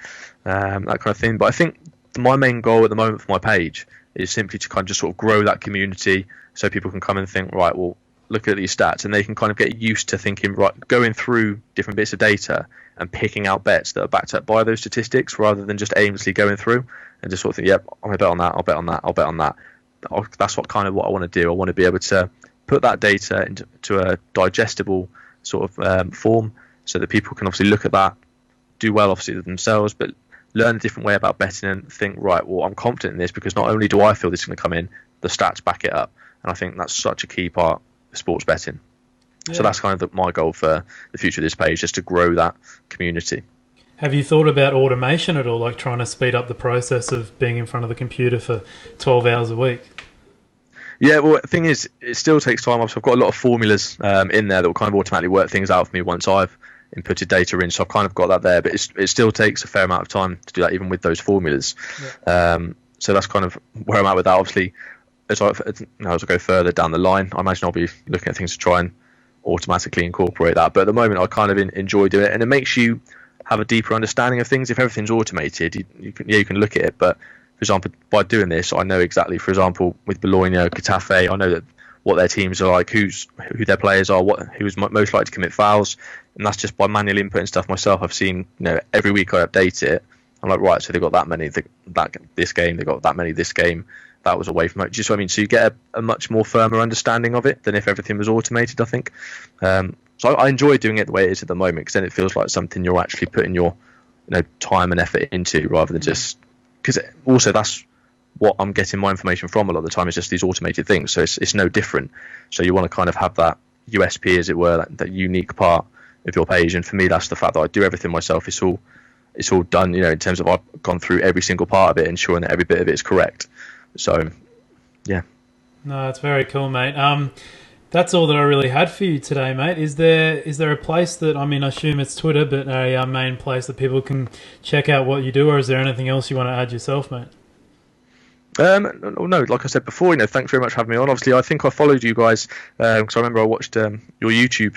that kind of thing. But I think my main goal at the moment for my page is simply to kind of just sort of grow that community, so people can come and think, right, well, look at these stats, and they can kind of get used to thinking, right, going through different bits of data and picking out bets that are backed up by those statistics, rather than just aimlessly going through and just sort of think, yep, I'm going to bet on that, I'll bet on that, I'll bet on that. That's what I want to do. I want to be able to put that data into a digestible sort of form, so that people can obviously look at that, do well obviously themselves, but learn a different way about betting and think, right, well, I'm confident in this because not only do I feel this is going to come in, the stats back it up. And I think that's such a key part of sports betting. Yeah. So that's kind of my goal for the future of this page, just to grow that community. Have you thought about automation at all, like trying to speed up the process of being in front of the computer for 12 hours a week? Yeah, well, the thing is, it still takes time. I've got a lot of formulas in there that will kind of automatically work things out for me once I've inputted data in. So I've kind of got that there, but it still takes a fair amount of time to do that, even with those formulas. Yeah. So that's kind of where I'm at with that. Obviously, as I go further down the line, I imagine I'll be looking at things to try and automatically incorporate that. But at the moment, I kind of enjoy doing it, and it makes you have a deeper understanding of things. If everything's automated, you can look at it. But for example, by doing this, I know exactly, for example, with Bologna, Getafe, I know that what their teams are like, who their players are, who's most likely to commit fouls, and that's just by manually inputting stuff myself. I've seen, every week I update it. I'm like, right, so they've got that many this game, they've got that many this game, that was away from it. Just what I mean. So you get a much more firmer understanding of it than if everything was automated, I think. So I enjoy doing it the way it is at the moment, because then it feels like something you're actually putting your time and effort into, rather than just, because also that's what I'm getting my information from a lot of the time, is just these automated things. So it's no different. So you want to kind of have that USP, as it were, that unique part of your page. And for me, that's the fact that I do everything myself. It's all done, in terms of I've gone through every single part of it, ensuring that every bit of it is correct. So, yeah. No, it's very cool, mate. That's all that I really had for you today, mate. Is there a place that, I assume it's Twitter, but a main place that people can check out what you do, or is there anything else you want to add yourself, mate? No, like I said before, thanks very much for having me on. Obviously, I think I followed you guys because I remember I watched your YouTube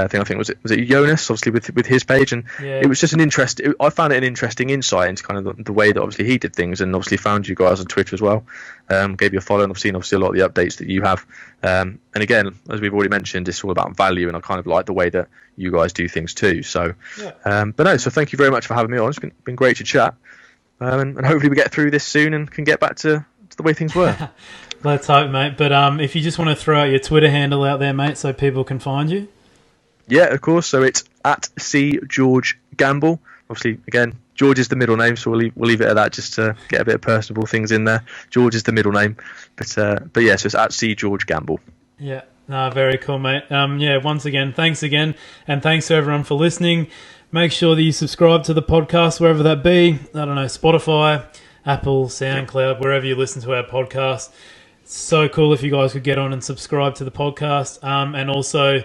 thing. I think was it Jonas, obviously with his page, and it was just I found it an interesting insight into kind of the way that obviously he did things, and obviously found you guys on Twitter as well. Gave you a follow, and I've seen obviously a lot of the updates that you have. And again, as we've already mentioned, it's all about value, and I kind of like the way that you guys do things too. So, so thank you very much for having me on. It's been great to chat. And hopefully we get through this soon and can get back to the way things were. Let's hope, mate. But if you just want to throw out your Twitter handle out there, mate, so people can find you. Yeah, of course. So it's at C George Gamble. Obviously, again, George is the middle name, so we'll leave it at that, just to get a bit of personable things in there. George is the middle name, but yeah, so it's at C George Gamble. Yeah, no, very cool, mate. Once again, thanks again, and thanks to everyone for listening. Make sure that you subscribe to the podcast, wherever that be. I don't know, Spotify, Apple, SoundCloud, wherever you listen to our podcast. It's so cool if you guys could get on and subscribe to the podcast. And also,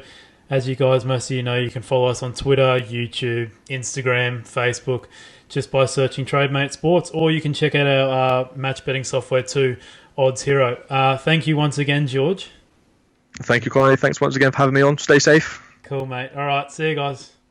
as you guys, most of you know, you can follow us on Twitter, YouTube, Instagram, Facebook, just by searching Trademate Sports, or you can check out our match betting software too, Odds Hero. Thank you once again, George. Thank you, Connie. Thanks once again for having me on. Stay safe. Cool, mate. All right, see you guys.